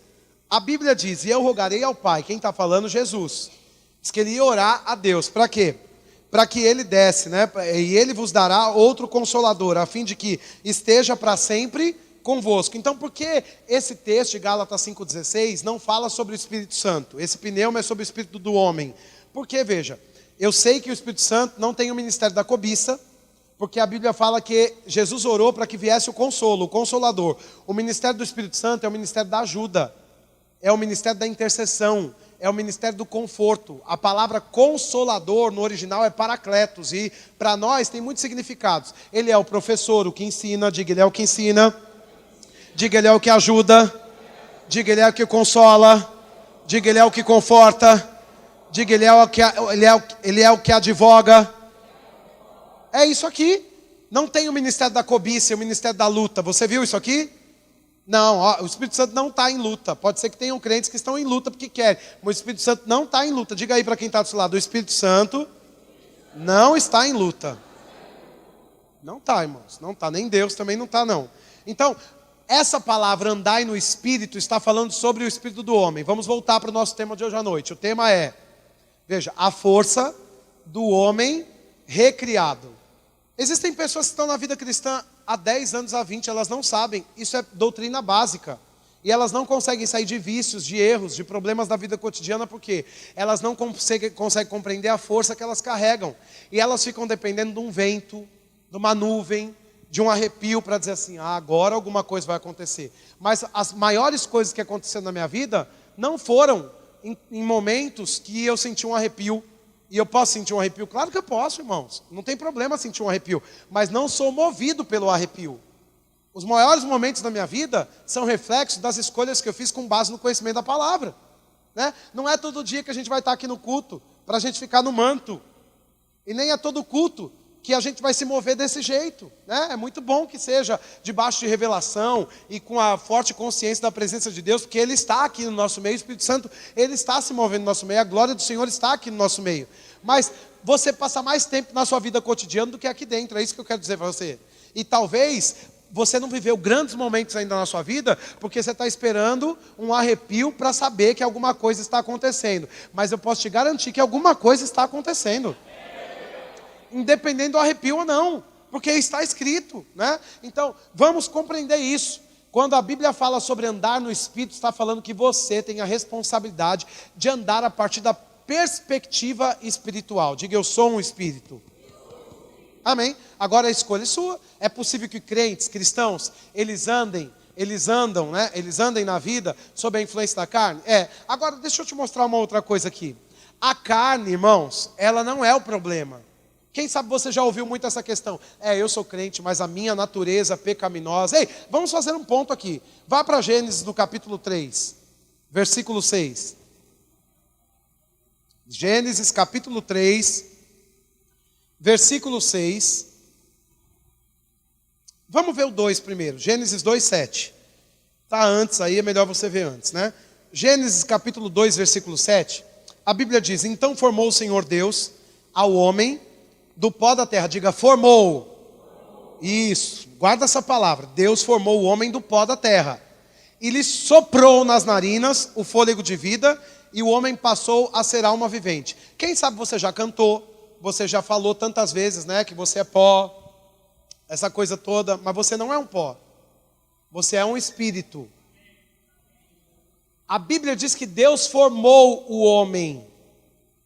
a Bíblia diz, e eu rogarei ao Pai, quem está falando? Jesus. Diz que ele ia orar a Deus, para quê? Para que ele desse, né? E ele vos dará outro Consolador, a fim de que esteja para sempre convosco. Então, por que esse texto de Gálatas 5,16 não fala sobre o Espírito Santo? Esse pneuma é sobre o Espírito do homem. Porque, veja, eu sei que o Espírito Santo não tem o ministério da cobiça, porque a Bíblia fala que Jesus orou para que viesse o consolo, o Consolador. O ministério do Espírito Santo é o ministério da ajuda, é o ministério da intercessão, é o ministério do conforto. A palavra Consolador no original é Paracletos, e para nós tem muitos significados. Ele é o professor, o que ensina, diga, ele é o que ensina. Diga, ele é o que ajuda. Diga, ele é o que consola. Diga, ele é o que conforta. Diga, ele é o que advoga. É isso aqui. Não tem o ministério da cobiça, o ministério da luta. Você viu isso aqui? Não, ó, o Espírito Santo não está em luta. Pode ser que tenham crentes que estão em luta porque querem, mas o Espírito Santo não está em luta. Diga aí para quem está do seu lado, o Espírito Santo não está em luta. Não está, irmãos, não está. Nem Deus também não está, não. Então, essa palavra andai no Espírito está falando sobre o Espírito do homem. Vamos voltar para o nosso tema de hoje à noite. O tema é, veja, a força do homem recriado. Existem pessoas que estão na vida cristã há 10 anos, há 20, elas não sabem. Isso é doutrina básica. E elas não conseguem sair de vícios, de erros, de problemas da vida cotidiana, porque elas não conseguem compreender a força que elas carregam. E elas ficam dependendo de um vento, de uma nuvem, de um arrepio para dizer assim, agora alguma coisa vai acontecer. Mas as maiores coisas que aconteceram na minha vida não foram em momentos que eu senti um arrepio. E eu posso sentir um arrepio? Claro que eu posso, irmãos. Não tem problema sentir um arrepio. Mas não sou movido pelo arrepio. Os maiores momentos da minha vida são reflexos das escolhas que eu fiz com base no conhecimento da palavra. Né? Não é todo dia que a gente vai estar aqui no culto para a gente ficar no manto. E nem é todo culto que a gente vai se mover desse jeito. Né? É muito bom que seja debaixo de revelação e com a forte consciência da presença de Deus, porque Ele está aqui no nosso meio, o Espírito Santo, Ele está se movendo no nosso meio, a glória do Senhor está aqui no nosso meio. Mas você passa mais tempo na sua vida cotidiana do que aqui dentro, é isso que eu quero dizer para você. E talvez você não viveu grandes momentos ainda na sua vida, porque você está esperando um arrepio para saber que alguma coisa está acontecendo. Mas eu posso te garantir que alguma coisa está acontecendo. Independente do arrepio ou não, porque está escrito, né? Então, vamos compreender isso. Quando a Bíblia fala sobre andar no Espírito, está falando que você tem a responsabilidade de andar a partir da perspectiva espiritual. Diga, eu sou um espírito. Amém? Agora a escolha é sua. É possível que crentes, cristãos, eles andem na vida sob a influência da carne? É. Agora, deixa eu te mostrar uma outra coisa aqui. A carne, irmãos, ela não é o problema. Quem sabe você já ouviu muito essa questão. Eu sou crente, mas a minha natureza pecaminosa. Ei, vamos fazer um ponto aqui. Vá para Gênesis no capítulo 3, versículo 6. Gênesis capítulo 3, versículo 6. Vamos ver o 2 primeiro. Gênesis 2, 7. Está antes aí, é melhor você ver antes, né? Gênesis capítulo 2, versículo 7. A Bíblia diz, então formou o Senhor Deus ao homem do pó da terra. Diga, formou. Isso, guarda essa palavra. Deus formou o homem do pó da terra. E lhe soprou nas narinas o fôlego de vida, e o homem passou a ser alma vivente. Quem sabe você já cantou, você já falou tantas vezes, né, que você é pó, essa coisa toda, mas você não é um pó. Você é um espírito. A Bíblia diz que Deus formou o homem.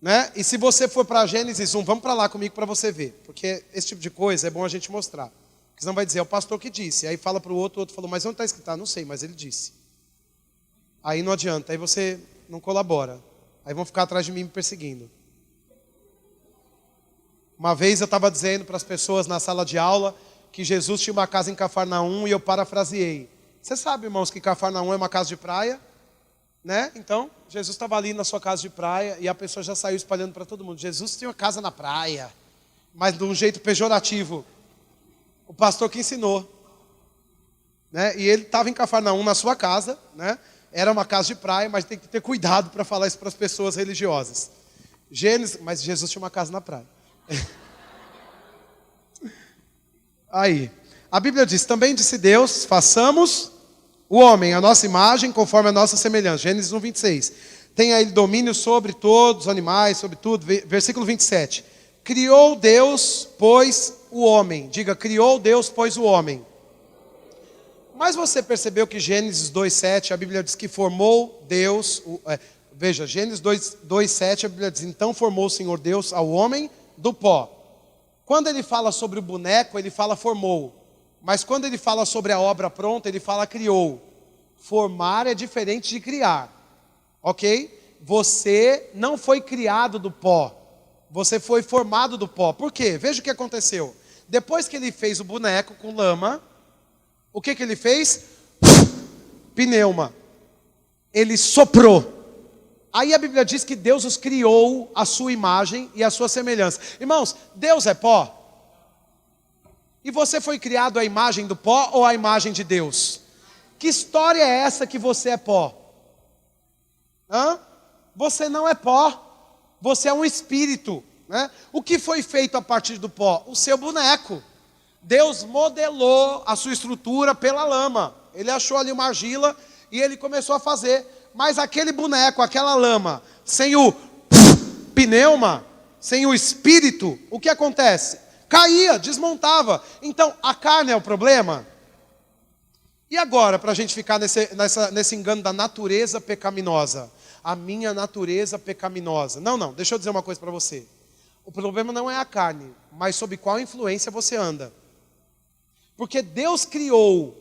Né? E se você for para Gênesis 1, vamos para lá comigo para você ver. Porque esse tipo de coisa é bom a gente mostrar. Porque senão vai dizer, é o pastor que disse. Aí fala para o outro falou, mas onde está escrito? Não sei, mas ele disse. Aí não adianta, aí você não colabora. Aí vão ficar atrás de mim me perseguindo. Uma vez eu estava dizendo para as pessoas na sala de aula que Jesus tinha uma casa em Cafarnaum e eu parafraseei. Você sabe, irmãos, que Cafarnaum é uma casa de praia? né? Então, Jesus estava ali na sua casa de praia e a pessoa já saiu espalhando para todo mundo. Jesus tinha uma casa na praia, mas de um jeito pejorativo. O pastor que ensinou, né? E ele estava em Cafarnaum na sua casa, né? Era uma casa de praia, mas tem que ter cuidado para falar isso para as pessoas religiosas. Gênesis, mas Jesus tinha uma casa na praia. Aí, a Bíblia diz, também disse Deus, façamos o homem, a nossa imagem, conforme a nossa semelhança. Gênesis 1:26. Tenha ele domínio sobre todos os animais, sobre tudo. Versículo 27. Criou Deus, pois, o homem. Diga, criou Deus, pois, o homem. Mas você percebeu que Gênesis 2:7, a Bíblia diz que formou Deus... Veja, Gênesis 2:7, a Bíblia diz, então formou o Senhor Deus ao homem do pó. Quando ele fala sobre o boneco, ele fala formou. Mas quando ele fala sobre a obra pronta, ele fala criou. Formar é diferente de criar. Ok? Você não foi criado do pó. Você foi formado do pó. Por quê? Veja o que aconteceu. Depois que ele fez o boneco com lama, o que ele fez? Pneuma. Ele soprou. Aí a Bíblia diz que Deus os criou à sua imagem e à sua semelhança. Irmãos, Deus é pó? E você foi criado à imagem do pó ou à imagem de Deus? Que história é essa que você é pó? Você não é pó. Você é um espírito, né? O que foi feito a partir do pó? O seu boneco. Deus modelou a sua estrutura pela lama. Ele achou ali uma argila e ele começou a fazer. Mas aquele boneco, aquela lama, sem o pneuma, sem o espírito, o que acontece? Caía, desmontava. Então, a carne é o problema? E agora, para a gente ficar nesse engano da natureza pecaminosa? A minha natureza pecaminosa. Não, deixa eu dizer uma coisa para você. O problema não é a carne, mas sob qual influência você anda. Porque Deus criou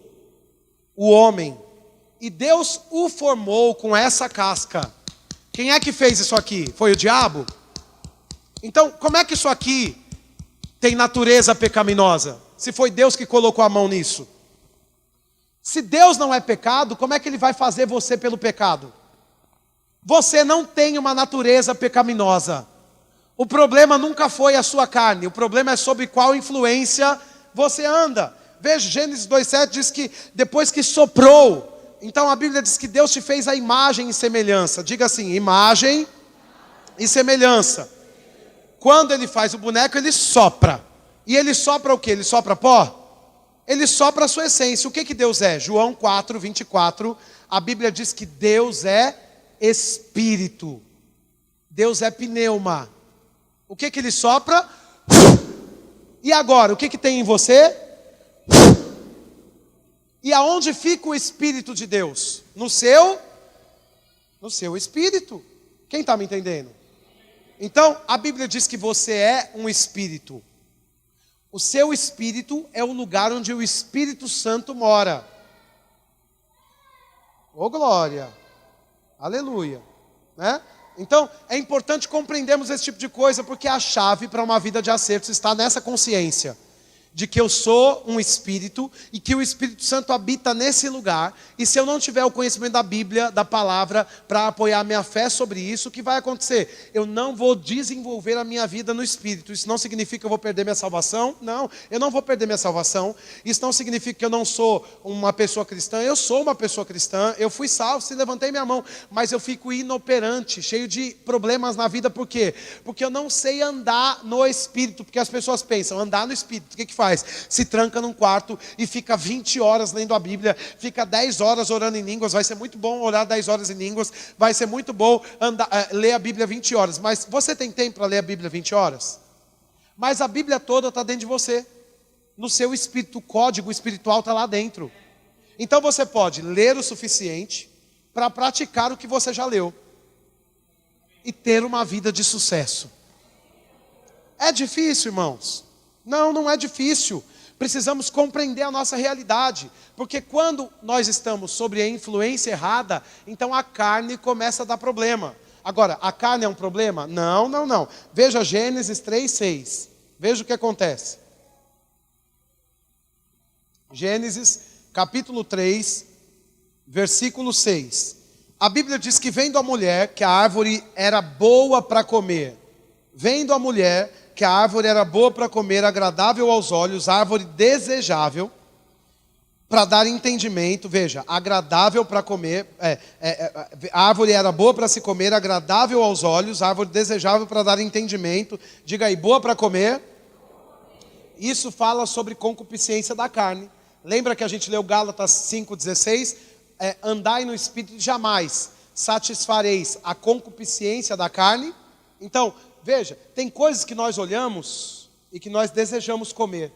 o homem e Deus o formou com essa casca. Quem é que fez isso aqui? Foi o diabo? Então, como é que isso aqui tem natureza pecaminosa? Se foi Deus que colocou a mão nisso. Se Deus não é pecado, como é que Ele vai fazer você pelo pecado? Você não tem uma natureza pecaminosa. O problema nunca foi a sua carne. O problema é sobre qual influência você anda. Veja, Gênesis 2:7 diz que depois que soprou, então a Bíblia diz que Deus te fez a imagem e semelhança. Diga assim, imagem e semelhança. Quando Ele faz o boneco, Ele sopra. E Ele sopra o quê? Ele sopra pó? Ele sopra a sua essência. O que Deus é? João 4:24, a Bíblia diz que Deus é Espírito. Deus é pneuma. O que Ele sopra? E agora, o que tem em você? E aonde fica o Espírito de Deus? No seu espírito. Quem está me entendendo? Então, a Bíblia diz que você é um espírito. O seu espírito é o lugar onde o Espírito Santo mora. Ô glória! Aleluia! Né? Então, é importante compreendermos esse tipo de coisa, porque a chave para uma vida de acertos está nessa consciência. De que eu sou um espírito e que o Espírito Santo habita nesse lugar. E se eu não tiver o conhecimento da Bíblia, da palavra, para apoiar a minha fé sobre isso, o que vai acontecer? Eu não vou desenvolver a minha vida no Espírito. Isso não significa que eu vou perder minha salvação? Não, eu não vou perder minha salvação. Isso não significa que eu não sou uma pessoa cristã. Eu sou uma pessoa cristã. Eu fui salvo, se levantei minha mão. Mas eu fico inoperante, cheio de problemas na vida. Por quê? Porque eu não sei andar no Espírito. Porque as pessoas pensam, andar no Espírito, o que faz? Se tranca num quarto e fica 20 horas lendo a Bíblia, fica 10 horas orando em línguas. Vai ser muito bom orar 10 horas em línguas, vai ser muito bom ler a Bíblia 20 horas. Mas você tem tempo para ler a Bíblia 20 horas? Mas a Bíblia toda está dentro de você, no seu espírito. O código espiritual está lá dentro. Então você pode ler o suficiente para praticar o que você já leu e ter uma vida de sucesso. É difícil, irmãos? Não é difícil. Precisamos compreender a nossa realidade. Porque quando nós estamos sobre a influência errada, então a carne começa a dar problema. Agora, a carne é um problema? Não. Veja Gênesis 3:6. Veja o que acontece. Gênesis capítulo 3, versículo 6. A Bíblia diz que vendo a mulher que a árvore era boa para comer, vendo a mulher que a árvore era boa para comer, agradável aos olhos, árvore desejável para dar entendimento, veja, agradável para comer, a árvore era boa para se comer, agradável aos olhos, árvore desejável para dar entendimento, diga aí, boa para comer. Isso fala sobre concupiscência da carne. Lembra que a gente leu Gálatas 5,16? Andai no Espírito, jamais satisfareis a concupiscência da carne. Então, veja, tem coisas que nós olhamos e que nós desejamos comer.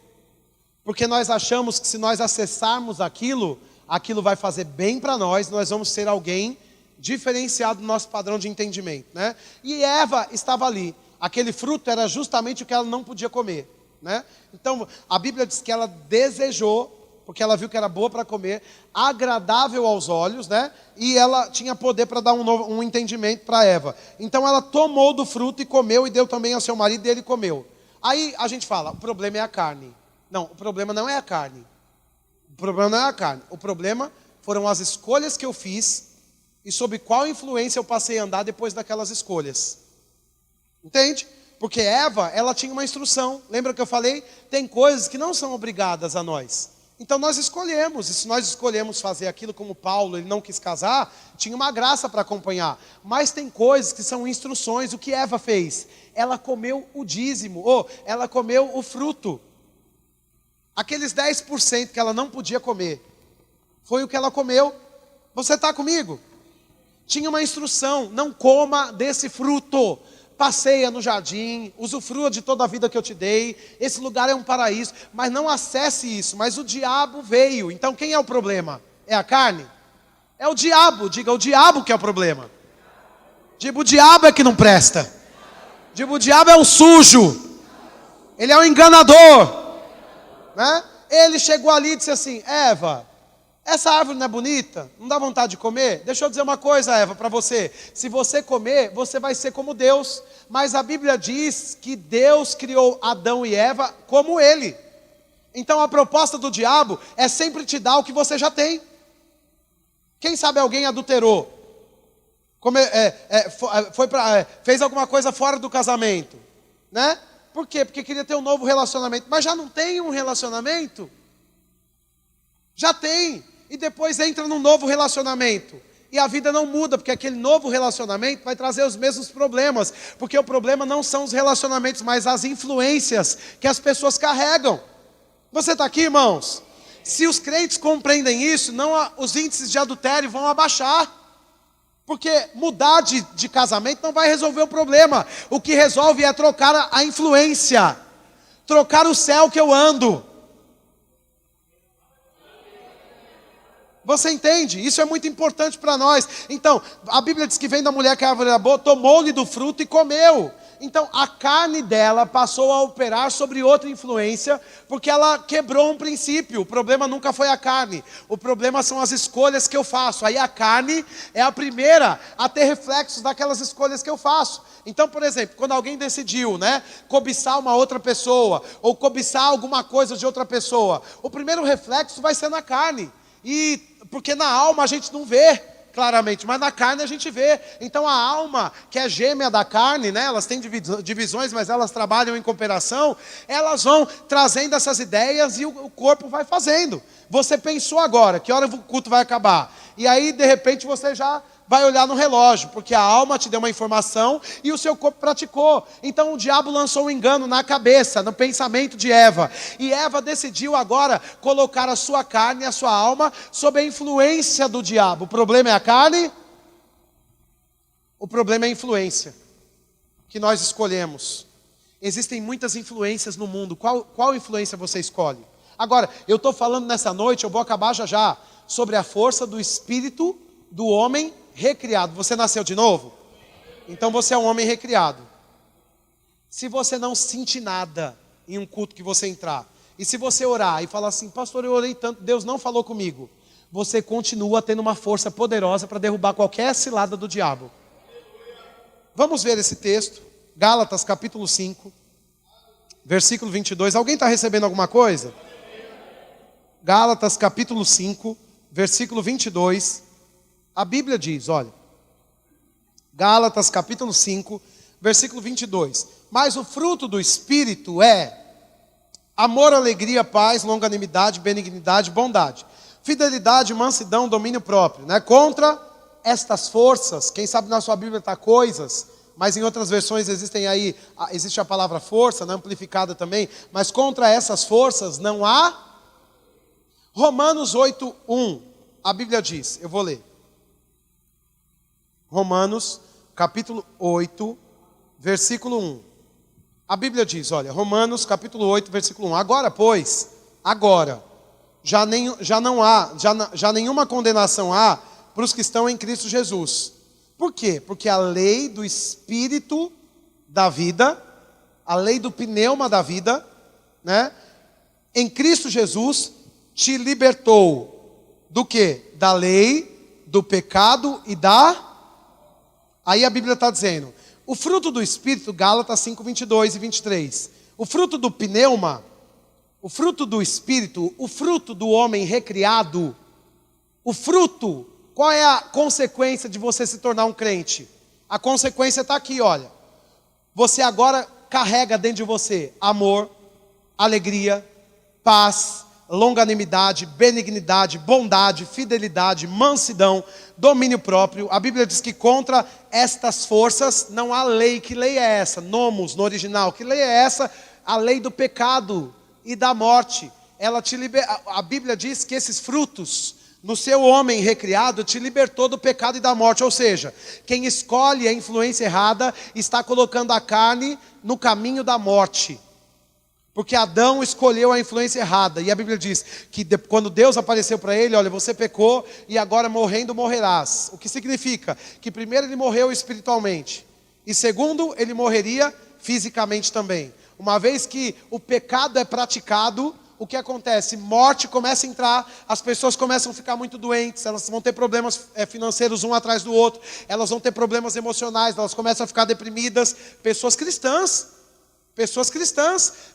Porque nós achamos que se nós acessarmos aquilo, aquilo vai fazer bem para nós vamos ser alguém diferenciado do nosso padrão de entendimento, né? E Eva estava ali. Aquele fruto era justamente o que ela não podia comer, né? Então, a Bíblia diz que ela desejou, porque ela viu que era boa para comer, agradável aos olhos, né? E ela tinha poder para dar um entendimento para Eva. Então, ela tomou do fruto e comeu, e deu também ao seu marido, e ele comeu. Aí, a gente fala, o problema é a carne. Não, o problema não é a carne. O problema não é a carne. O problema foram as escolhas que eu fiz e sob qual influência eu passei a andar depois daquelas escolhas. Entende? Porque Eva, ela tinha uma instrução. Lembra que eu falei? Tem coisas que não são obrigadas a nós. Então nós escolhemos. E se nós escolhemos fazer aquilo como Paulo, ele não quis casar, tinha uma graça para acompanhar. Mas tem coisas que são instruções. O que Eva fez? Ela comeu o dízimo. Ou ela comeu o fruto. Aqueles 10% que ela não podia comer, foi o que ela comeu. Você está comigo? Tinha uma instrução, não coma desse fruto. Passeia no jardim, usufrua de toda a vida que eu te dei. Esse lugar é um paraíso, mas não acesse isso. Mas o diabo veio, então quem é o problema? É a carne? É o diabo, diga, o diabo que é o problema. Diga, o diabo é que não presta. Diga, o diabo é o sujo. Ele é o enganador. Né? Ele chegou ali e disse assim, Eva, essa árvore não é bonita? Não dá vontade de comer? Deixa eu dizer uma coisa, Eva, para você. Se você comer, você vai ser como Deus. Mas a Bíblia diz que Deus criou Adão e Eva como ele. Então a proposta do diabo é sempre te dar o que você já tem. Quem sabe alguém adulterou? Fez alguma coisa fora do casamento, né? Por quê? Porque queria ter um novo relacionamento. Mas já não tem um relacionamento? Já tem. E depois entra num novo relacionamento. E a vida não muda, porque aquele novo relacionamento vai trazer os mesmos problemas. Porque o problema não são os relacionamentos, mas as influências que as pessoas carregam. Você está aqui, irmãos? Se os crentes compreendem isso, os índices de adultério vão abaixar. Porque mudar de casamento não vai resolver o problema. O que resolve é trocar a influência. Trocar o céu que eu ando. Você entende? Isso é muito importante para nós. Então, a Bíblia diz que vendo a mulher que a árvore era boa, tomou-lhe do fruto e comeu. Então, a carne dela passou a operar sobre outra influência, porque ela quebrou um princípio. O problema nunca foi a carne. O problema são as escolhas que eu faço. Aí a carne é a primeira a ter reflexos daquelas escolhas que eu faço. Então, por exemplo, quando alguém decidiu, cobiçar uma outra pessoa, ou cobiçar alguma coisa de outra pessoa, o primeiro reflexo vai ser na carne. E porque na alma a gente não vê claramente, mas na carne a gente vê. Então a alma, que é gêmea da carne, elas têm divisões, mas elas trabalham em cooperação, elas vão trazendo essas ideias e o corpo vai fazendo. Você pensou agora, que hora o culto vai acabar? E aí, de repente, você já vai olhar no relógio, porque a alma te deu uma informação e o seu corpo praticou. Então o diabo lançou um engano na cabeça, no pensamento de Eva. E Eva decidiu agora colocar a sua carne e a sua alma sob a influência do diabo. O problema é a carne? O problema é a influência que nós escolhemos. Existem muitas influências no mundo. Qual influência você escolhe? Agora, eu estou falando nessa noite, eu vou acabar já, sobre a força do espírito do homem recriado. Você nasceu de novo? Então você é um homem recriado. Se você não sentir nada em um culto que você entrar, e se você orar e falar assim, pastor, eu orei tanto, Deus não falou comigo, você continua tendo uma força poderosa para derrubar qualquer cilada do diabo. Vamos ver esse texto, Gálatas capítulo 5, versículo 22. Alguém está recebendo alguma coisa? Gálatas capítulo 5, versículo 22. A Bíblia diz, olha, Gálatas capítulo 5, versículo 22. Mas o fruto do Espírito é amor, alegria, paz, longanimidade, benignidade, bondade, fidelidade, mansidão, domínio próprio, né? Contra estas forças, quem sabe na sua Bíblia está coisas, mas em outras versões existe a palavra força, né, amplificada também, mas contra essas forças não há. Romanos 8:1, a Bíblia diz, eu vou ler. Romanos capítulo 8, versículo 1. A Bíblia diz, olha, Romanos capítulo 8, versículo 1. Agora, pois, já nenhuma condenação há para os que estão em Cristo Jesus. Por quê? Porque a lei do Espírito da vida, a lei do pneuma da vida, né, em Cristo Jesus te libertou do quê? Da lei, do pecado e da... Aí a Bíblia está dizendo, o fruto do Espírito, Gálatas 5, 22 e 23. O fruto do pneuma, o fruto do Espírito, o fruto do homem recriado, o fruto, qual é a consequência de você se tornar um crente? A consequência está aqui, olha. Você agora carrega dentro de você amor, alegria, paz, longanimidade, benignidade, bondade, fidelidade, mansidão, domínio próprio. A Bíblia diz que contra estas forças não há lei. Que lei é essa? Nomos, no original. Que lei é essa? A lei do pecado e da morte. A Bíblia diz que esses frutos, no seu homem recriado, te libertou do pecado e da morte. Ou seja, quem escolhe a influência errada está colocando a carne no caminho da morte. Porque Adão escolheu a influência errada. E a Bíblia diz que quando Deus apareceu para ele, olha, você pecou e agora morrendo morrerás. O que significa? Que primeiro ele morreu espiritualmente. E segundo, ele morreria fisicamente também. Uma vez que o pecado é praticado, o que acontece? Morte começa a entrar, as pessoas começam a ficar muito doentes, elas vão ter problemas financeiros um atrás do outro, elas vão ter problemas emocionais, elas começam a ficar deprimidas. Pessoas cristãs,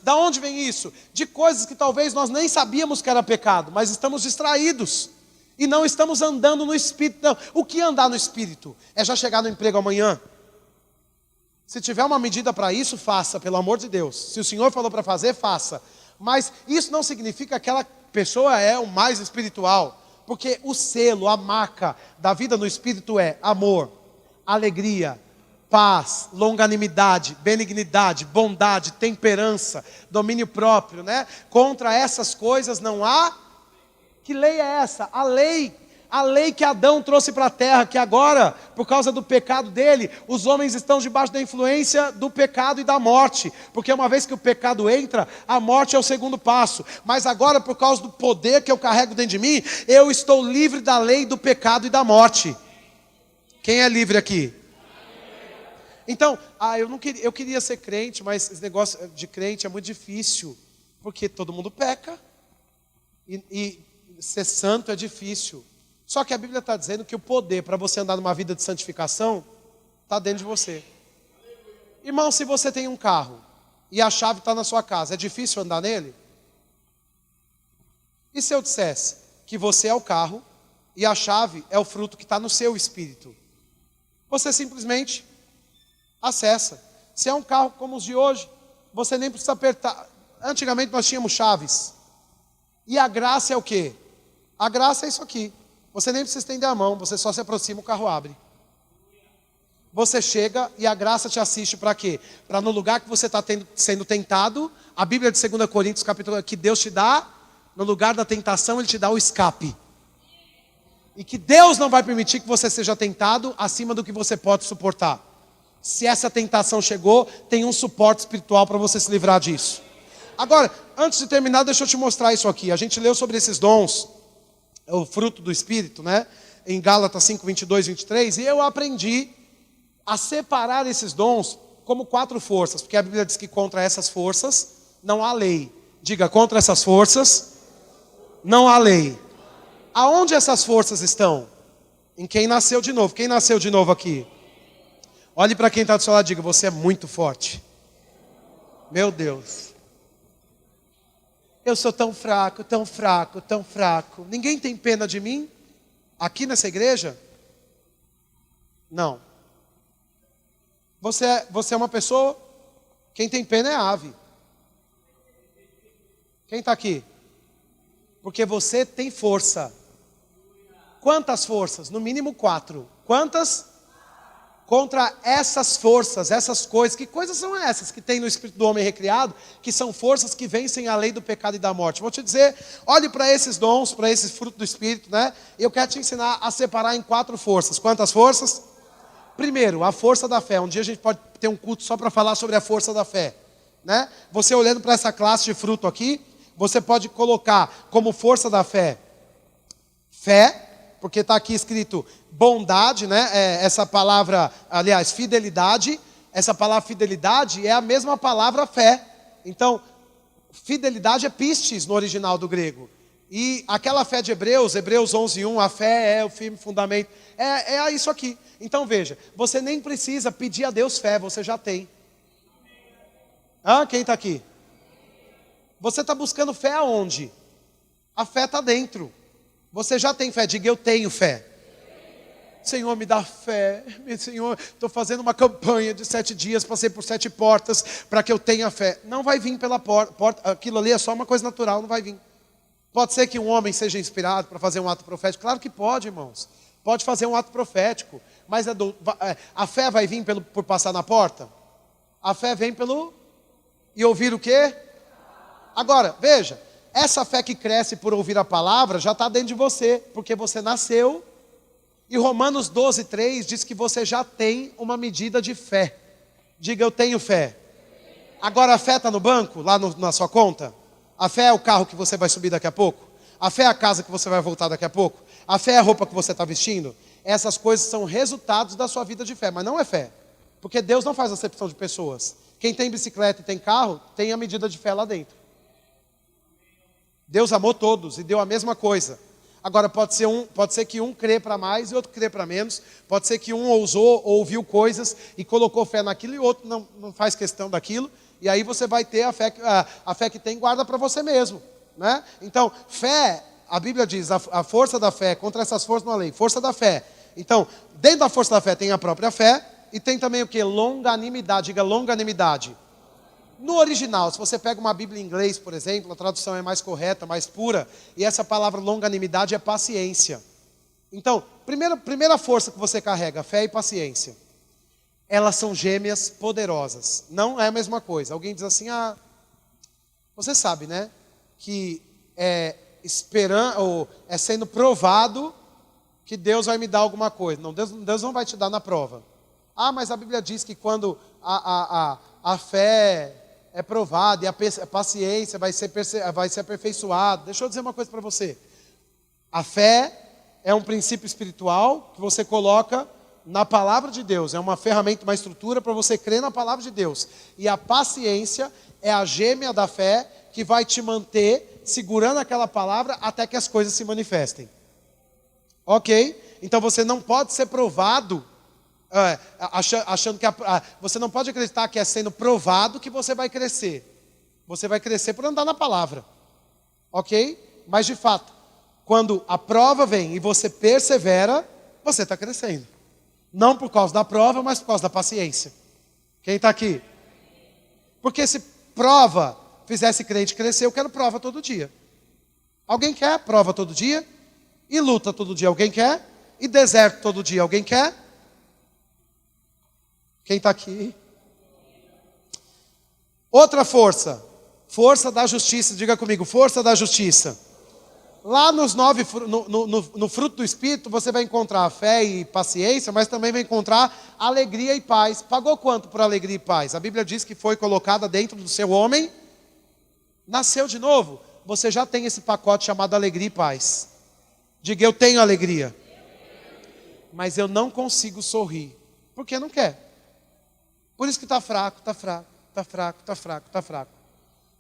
da onde vem isso? De coisas que talvez nós nem sabíamos que era pecado, mas estamos distraídos, e não estamos andando no Espírito. Não. O que é andar no Espírito? É já chegar no emprego amanhã? Se tiver uma medida para isso, faça, pelo amor de Deus. Se o Senhor falou para fazer, faça. Mas isso não significa que aquela pessoa é o mais espiritual, porque o selo, a marca da vida no Espírito é amor, alegria, paz, longanimidade, benignidade, bondade, temperança, domínio próprio, né? Contra essas coisas não há. Que lei é essa? A lei que Adão trouxe para a terra, que agora, por causa do pecado dele, os homens estão debaixo da influência do pecado e da morte, porque uma vez que o pecado entra, a morte é o segundo passo. Mas agora, por causa do poder que eu carrego dentro de mim, eu estou livre da lei do pecado e da morte. Quem é livre aqui? Então, eu queria ser crente, mas esse negócio de crente é muito difícil, porque todo mundo peca, e ser santo é difícil. Só que a Bíblia está dizendo que o poder para você andar numa vida de santificação está dentro de você. Irmão, se você tem um carro e a chave está na sua casa, é difícil andar nele? E se eu dissesse que você é o carro e a chave é o fruto que está no seu espírito? Você simplesmente acessa. Se é um carro como os de hoje, você nem precisa apertar. Antigamente nós tínhamos chaves. E a graça é o quê? A graça é isso aqui. Você nem precisa estender a mão, você só se aproxima, o carro abre. Você chega e a graça te assiste para quê? Para no lugar que você está sendo tentado, a Bíblia de 2 Coríntios, capítulo, que Deus te dá, no lugar da tentação, Ele te dá o escape. E que Deus não vai permitir que você seja tentado acima do que você pode suportar. Se essa tentação chegou, tem um suporte espiritual para você se livrar disso. Agora, antes de terminar, deixa eu te mostrar isso aqui. A gente leu sobre esses dons, o fruto do Espírito, né? Em Gálatas 5, 22, 23. E eu aprendi a separar esses dons como 4 forças. Porque a Bíblia diz que contra essas forças não há lei. Diga, contra essas forças não há lei. Aonde essas forças estão? Em quem nasceu de novo. Quem nasceu de novo aqui? Olhe para quem está do seu lado e diga, você é muito forte. Meu Deus. Eu sou tão fraco, tão fraco, tão fraco. Ninguém tem pena de mim? Aqui nessa igreja? Não. Você é uma pessoa, quem tem pena é ave. Quem está aqui? Porque você tem força. Quantas forças? No mínimo 4. Quantas? Contra essas forças, essas coisas. Que coisas são essas que tem no espírito do homem recriado? Que são forças que vencem a lei do pecado e da morte. Vou te dizer, olhe para esses dons, para esses frutos do espírito, né? Eu quero te ensinar a separar em 4 forças. Quantas forças? Primeiro, a força da fé. Um dia a gente pode ter um culto só para falar sobre a força da fé, né? Você olhando para essa classe de fruto aqui, você pode colocar como força da fé, porque está aqui escrito bondade, né? Essa palavra, aliás, fidelidade. Essa palavra fidelidade é a mesma palavra fé. Então, fidelidade é pistis no original do grego. E aquela fé de Hebreus 11:1, a fé é o firme fundamento. É isso aqui. Então veja, você nem precisa pedir a Deus fé, você já tem. Quem está aqui? Você está buscando fé aonde? A fé está dentro. Você já tem fé, diga eu tenho fé. Senhor, me dá fé. Senhor, estou fazendo uma campanha de 7 dias, passei por 7 portas para que eu tenha fé. Não vai vir pela porta, aquilo ali é só uma coisa natural, não vai vir. Pode ser que um homem seja inspirado para fazer um ato profético. Claro que pode, irmãos. Pode fazer um ato profético. Mas a fé vai vir por passar na porta? A fé vem pelo... E ouvir o quê? Agora, veja. Essa fé que cresce por ouvir a palavra já está dentro de você. Porque você nasceu. E Romanos 12:3 diz que você já tem uma medida de fé. Diga, eu tenho fé. Agora a fé está no banco, lá na sua conta? A fé é o carro que você vai subir daqui a pouco? A fé é a casa que você vai voltar daqui a pouco? A fé é a roupa que você está vestindo? Essas coisas são resultados da sua vida de fé, mas não é fé. Porque Deus não faz acepção de pessoas. Quem tem bicicleta e tem carro, tem a medida de fé lá dentro. Deus amou todos e deu a mesma coisa. Agora pode ser que um crê para mais e outro crê para menos. Pode ser que um ousou, ouviu coisas e colocou fé naquilo e o outro não faz questão daquilo. E aí você vai ter a fé que tem, guarda para você mesmo, né? Então, fé, a Bíblia diz, a força da fé, contra essas forças não há lei, força da fé. Então, dentro da força da fé tem a própria fé e tem também o que? Longanimidade, diga longanimidade. No original, se você pega uma Bíblia em inglês, por exemplo, a tradução é mais correta, mais pura, e essa palavra longanimidade é paciência. Então, primeira força que você carrega, fé e paciência. Elas são gêmeas poderosas. Não é a mesma coisa. Alguém diz assim, você sabe, né? Que ou é sendo provado que Deus vai me dar alguma coisa. Não, Deus não vai te dar na prova. Mas a Bíblia diz que quando a fé é provada e a paciência vai ser aperfeiçoada. Deixa eu dizer uma coisa para você. A fé é um princípio espiritual que você coloca na palavra de Deus. É uma ferramenta, uma estrutura para você crer na palavra de Deus. E a paciência é a gêmea da fé que vai te manter segurando aquela palavra até que as coisas se manifestem. Ok? Então você não pode ser provado achando que você não pode acreditar que é sendo provado que você vai crescer. Você vai crescer por andar na palavra. Ok? Mas de fato, quando a prova vem e você persevera, você está crescendo. Não por causa da prova, mas por causa da paciência. Quem está aqui? Porque se prova fizesse crente crescer, eu quero prova todo dia. Alguém quer prova todo dia? E luta todo dia, alguém quer? E deserto todo dia, alguém quer? Quem está aqui? Outra força. Força da justiça, diga comigo, força da justiça. Lá nos 9, no fruto do Espírito, você vai encontrar fé e paciência, mas também vai encontrar alegria e paz. Pagou quanto por alegria e paz? A Bíblia diz que foi colocada dentro do seu homem. Nasceu de novo. Você já tem esse pacote chamado alegria e paz. Diga, eu tenho alegria. Mas eu não consigo sorrir. Porque não quer. Por isso que está fraco, está fraco, está fraco, está fraco, está fraco.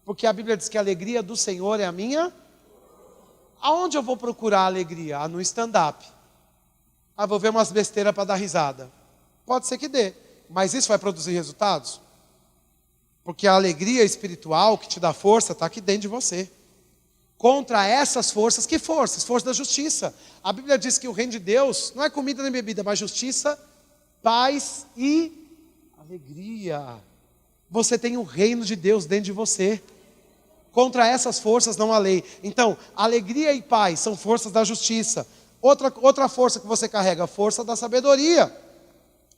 Porque a Bíblia diz que a alegria do Senhor é a minha... Aonde eu vou procurar alegria? No stand-up. Vou ver umas besteiras para dar risada. Pode ser que dê, mas isso vai produzir resultados? Porque a alegria espiritual que te dá força está aqui dentro de você. Contra essas forças, que forças? Forças da justiça. A Bíblia diz que o reino de Deus não é comida nem bebida, mas justiça, paz e Alegria. Você tem o reino de Deus dentro de você. Contra essas forças não há lei. Então, alegria e paz são forças da justiça. Outra força que você carrega, a força da sabedoria.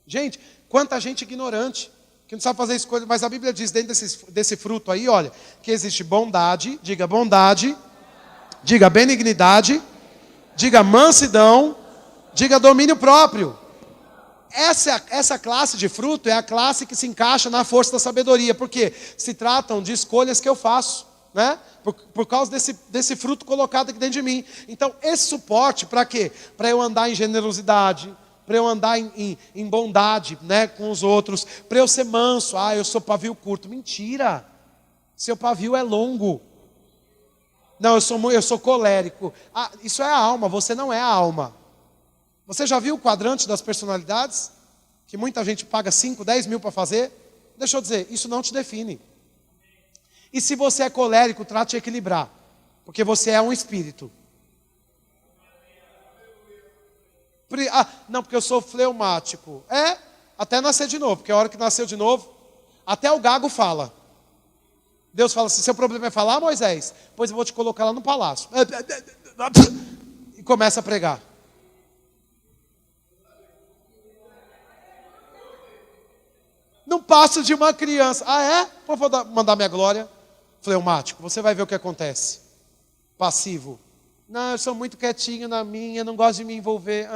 Gente, quanta gente ignorante, que não sabe fazer escolha, mas a Bíblia diz dentro desse fruto aí, olha, que existe bondade, diga benignidade, diga mansidão, diga domínio próprio. Essa classe de fruto é a classe que se encaixa na força da sabedoria, porque se tratam de escolhas que eu faço, né? Por causa desse fruto colocado aqui dentro de mim. Então, esse suporte para quê? Para eu andar em generosidade, para eu andar em bondade, né, com os outros, para eu ser manso. Eu sou pavio curto. Mentira! Seu pavio é longo. Não, eu sou colérico. Isso é a alma, você não é a alma. Você já viu o quadrante das personalidades? Que muita gente paga 5, 10 mil para fazer? Deixa eu dizer, isso não te define. E se você é colérico, trate de equilibrar. Porque você é um espírito. Não, porque eu sou fleumático. Até nascer de novo. Porque a hora que nasceu de novo, até o gago fala. Deus fala assim, seu problema é falar, Moisés? Pois eu vou te colocar lá no palácio. E começa a pregar. Não passo de uma criança. Vou mandar minha glória. Fleumático, você vai ver o que acontece. Passivo. Não, eu sou muito quietinho na minha, não gosto de me envolver.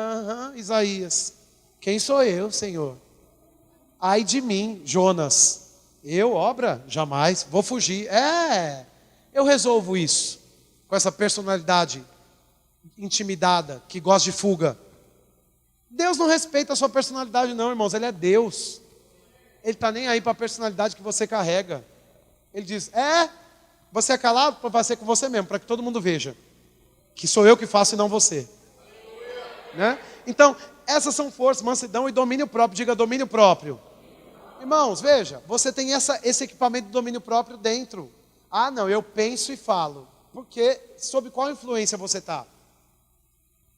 Isaías. Quem sou eu, Senhor? Ai de mim, Jonas. Eu, obra? Jamais. Vou fugir. Eu resolvo isso. Com essa personalidade intimidada, que gosta de fuga. Deus não respeita a sua personalidade não, irmãos. Ele é Deus. Ele está nem aí para a personalidade que você carrega. Ele diz, você é calado? Vai ser com você mesmo, para que todo mundo veja. Que sou eu que faço e não você. Né? Então, essas são forças, mansidão e domínio próprio. Diga domínio próprio. Irmãos, veja, você tem esse equipamento de domínio próprio dentro. Não, eu penso e falo. Porque, sob qual influência você está?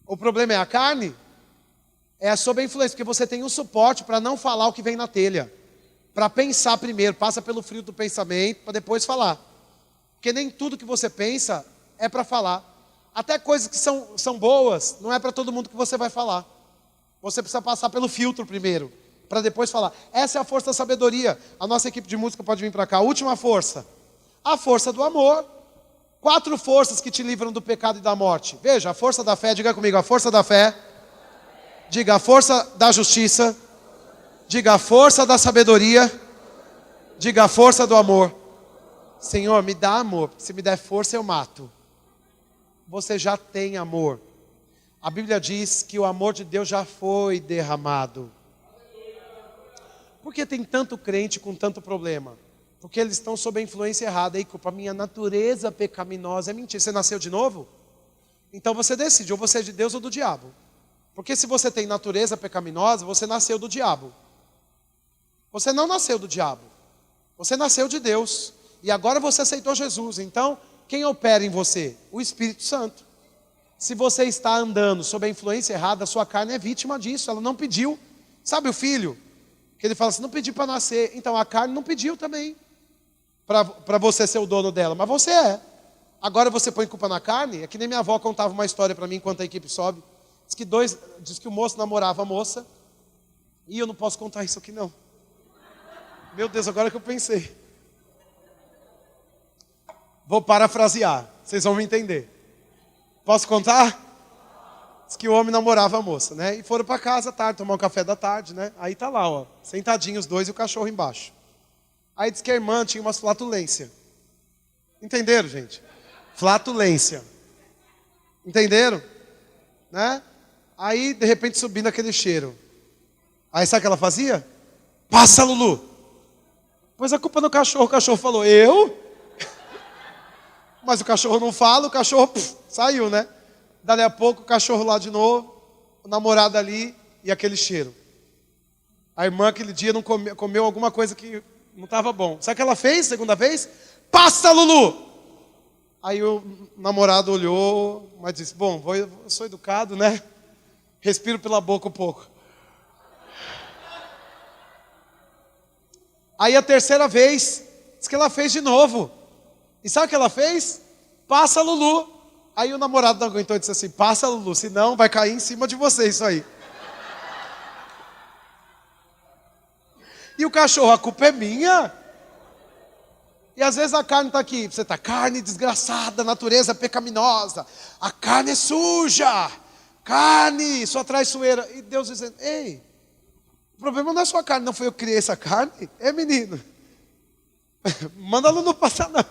O problema é a carne? É sob a influência, porque você tem um suporte para não falar o que vem na telha. Para pensar primeiro, passa pelo frio do pensamento, para depois falar. Porque nem tudo que você pensa é para falar. Até coisas que são boas, não é para todo mundo que você vai falar. Você precisa passar pelo filtro primeiro, para depois falar. Essa é a força da sabedoria. A nossa equipe de música pode vir para cá. A última força. A força do amor. 4 forças que te livram do pecado e da morte. Veja, a força da fé, diga comigo, a força da fé. Diga a força da justiça. Diga a força da sabedoria. Diga a força do amor. Senhor, me dá amor. Se me der força, eu mato. Você já tem amor. A Bíblia diz que o amor de Deus já foi derramado. Por que tem tanto crente com tanto problema? Porque eles estão sob a influência errada. Aí, culpa, a minha natureza pecaminosa. É mentira. Você nasceu de novo? Então você decide, ou você é de Deus ou do diabo. Porque se você tem natureza pecaminosa, você nasceu do diabo. Você não nasceu do diabo. Você nasceu de Deus. E agora você aceitou Jesus. Então, quem opera em você? O Espírito Santo. Se você está andando sob a influência errada, a sua carne é vítima disso. Ela não pediu. Sabe o filho? Que ele fala assim, não pedi para nascer. Então a carne não pediu também. Para você ser o dono dela. Mas você é. Agora você põe culpa na carne? É que nem minha avó contava uma história para mim enquanto a equipe sobe. Diz que o moço namorava a moça. E eu não posso contar isso aqui não. Meu Deus, agora que eu pensei. Vou parafrasear, vocês vão me entender. Posso contar? Diz que o homem namorava a moça, né? E foram para casa à tarde, tomar um café da tarde, né? Aí tá lá, ó, sentadinhos os dois e o cachorro embaixo. Aí diz que a irmã tinha umas flatulência. Entenderam, gente? Flatulência. Entenderam? Né? Aí, de repente, subindo aquele cheiro. Aí sabe o que ela fazia? Passa, Lulu. Pôs a culpa no cachorro. O cachorro falou, eu? Mas o cachorro não fala, o cachorro saiu, né? Dali a pouco o cachorro lá de novo, o namorado ali e aquele cheiro. A irmã aquele dia não comeu alguma coisa que não estava bom. Sabe o que ela fez, segunda vez? Passa, Lulu! Aí o namorado olhou, mas disse, bom, eu sou educado, né? Respiro pela boca um pouco. Aí a terceira vez, diz que ela fez de novo. E sabe o que ela fez? Passa, Lulu. Aí o namorado não aguentou e disse assim: passa, Lulu, senão vai cair em cima de você isso aí. E o cachorro, a culpa é minha. E às vezes a carne está aqui, você está, carne desgraçada, natureza pecaminosa, a carne é suja, carne, sua traiçoeira. E Deus dizendo: ei, o problema não é sua carne, não foi eu que criei essa carne? É, menino, manda ela não passar não.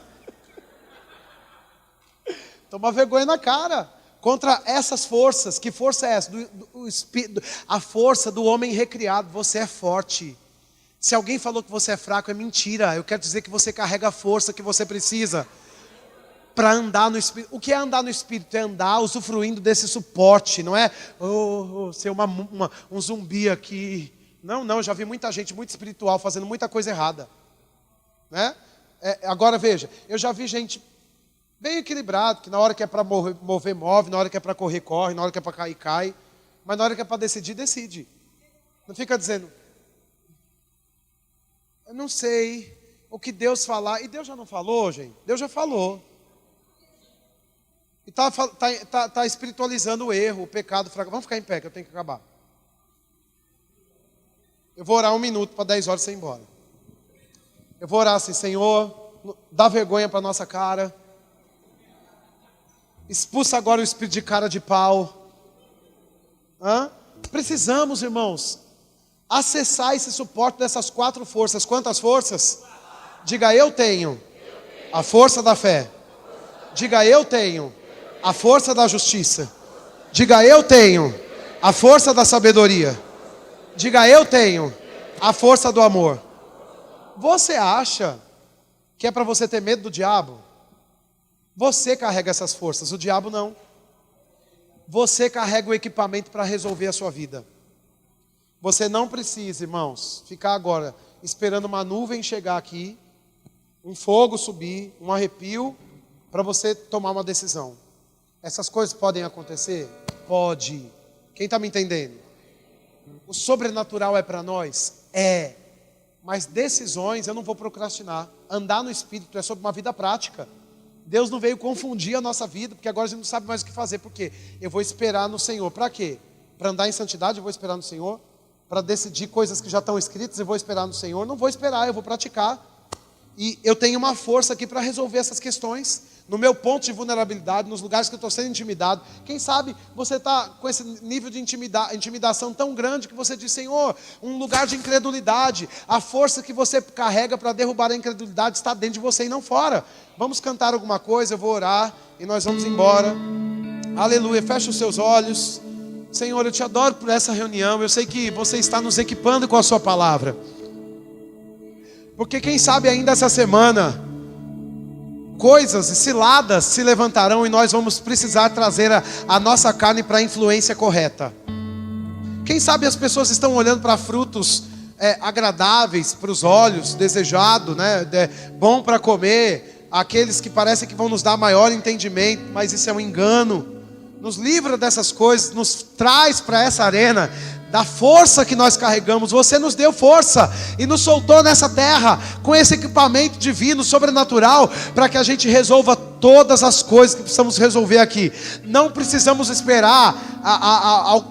Toma vergonha na cara. Contra essas forças. Que força é essa? A força do homem recriado. Você é forte. Se alguém falou que você é fraco, é mentira. Eu quero dizer que você carrega a força que você precisa para andar no Espírito. O que é andar no Espírito? É andar usufruindo desse suporte. Não é ser um zumbi aqui. Não, eu já vi muita gente muito espiritual fazendo muita coisa errada, né? Agora veja, eu já vi gente bem equilibrado, que na hora que é para mover, move, na hora que é para correr, corre, na hora que é para cair, cai, mas na hora que é para decidir, decide. Não fica dizendo: eu não sei o que Deus falar. E Deus já não falou, gente? Deus já falou. E tá espiritualizando o erro, o pecado, o fracasso. Vamos ficar em pé, que eu tenho que acabar. Eu vou orar 1 minuto para 10 horas você ir embora. Eu vou orar assim: Senhor, dá vergonha para nossa cara. Expulsa agora o espírito de cara de pau. Precisamos, irmãos, acessar esse suporte dessas 4 forças. Quantas forças? Diga: eu tenho a força da fé. Diga: eu tenho a força da justiça. Diga: eu tenho a força da sabedoria. Diga: eu tenho a força do amor. Você acha que é para você ter medo do diabo? Você carrega essas forças, o diabo não. Você carrega o equipamento para resolver a sua vida. Você não precisa, irmãos, ficar agora esperando uma nuvem chegar aqui, um fogo subir, um arrepio, para você tomar uma decisão. Essas coisas podem acontecer? Pode. Quem está me entendendo? O sobrenatural é para nós? É. Mas decisões eu não vou procrastinar. Andar no Espírito é sobre uma vida prática. Deus não veio confundir a nossa vida, porque agora a gente não sabe mais o que fazer. Por quê? Eu vou esperar no Senhor. Para quê? Para andar em santidade eu vou esperar no Senhor. Para decidir coisas que já estão escritas eu vou esperar no Senhor. Não vou esperar, eu vou praticar. E eu tenho uma força aqui para resolver essas questões. No meu ponto de vulnerabilidade, nos lugares que eu estou sendo intimidado. Quem sabe você está com esse nível de intimidação tão grande que você diz: Senhor, um lugar de incredulidade. A força que você carrega para derrubar a incredulidade está dentro de você e não fora. Vamos cantar alguma coisa, eu vou orar e nós vamos embora. Aleluia, fecha os seus olhos. Senhor, eu te adoro por essa reunião. Eu sei que você está nos equipando com a sua palavra. Porque quem sabe ainda essa semana coisas e ciladas se levantarão e nós vamos precisar trazer a nossa carne para a influência correta. Quem sabe as pessoas estão olhando para frutos agradáveis para os olhos, desejado, né? Bom para comer, aqueles que parecem que vão nos dar maior entendimento, mas isso é um engano. Nos livra dessas coisas, nos traz para essa arena da força que nós carregamos. Você nos deu força e nos soltou nessa terra com esse equipamento divino, sobrenatural, para que a gente resolva todas as coisas que precisamos resolver aqui. Não precisamos esperar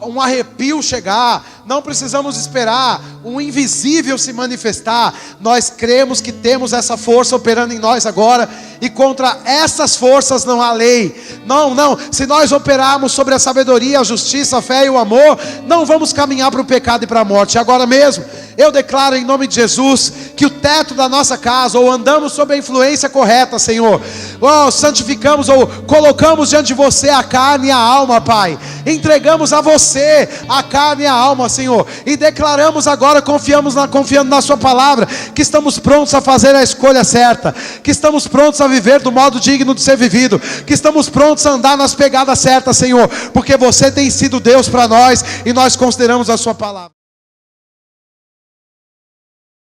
um arrepio chegar, não precisamos esperar um invisível se manifestar. Nós cremos que temos essa força operando em nós agora, e contra essas forças não há lei. Não, se nós operarmos sobre a sabedoria, a justiça, a fé e o amor, não vamos caminhar para o pecado e para a morte. Agora mesmo, eu declaro em nome de Jesus, que o teto da nossa casa, ou andamos sob a influência correta, Senhor, ou santificamos, ou colocamos diante de você a carne e a alma, Pai. Entregamos a você a carne e a alma, Senhor, e declaramos agora, confiando na sua palavra, que estamos prontos a fazer a escolha certa, que estamos prontos a viver do modo digno de ser vivido, que estamos prontos a andar nas pegadas certas, Senhor, porque você tem sido Deus para nós, e nós consideramos a sua palavra.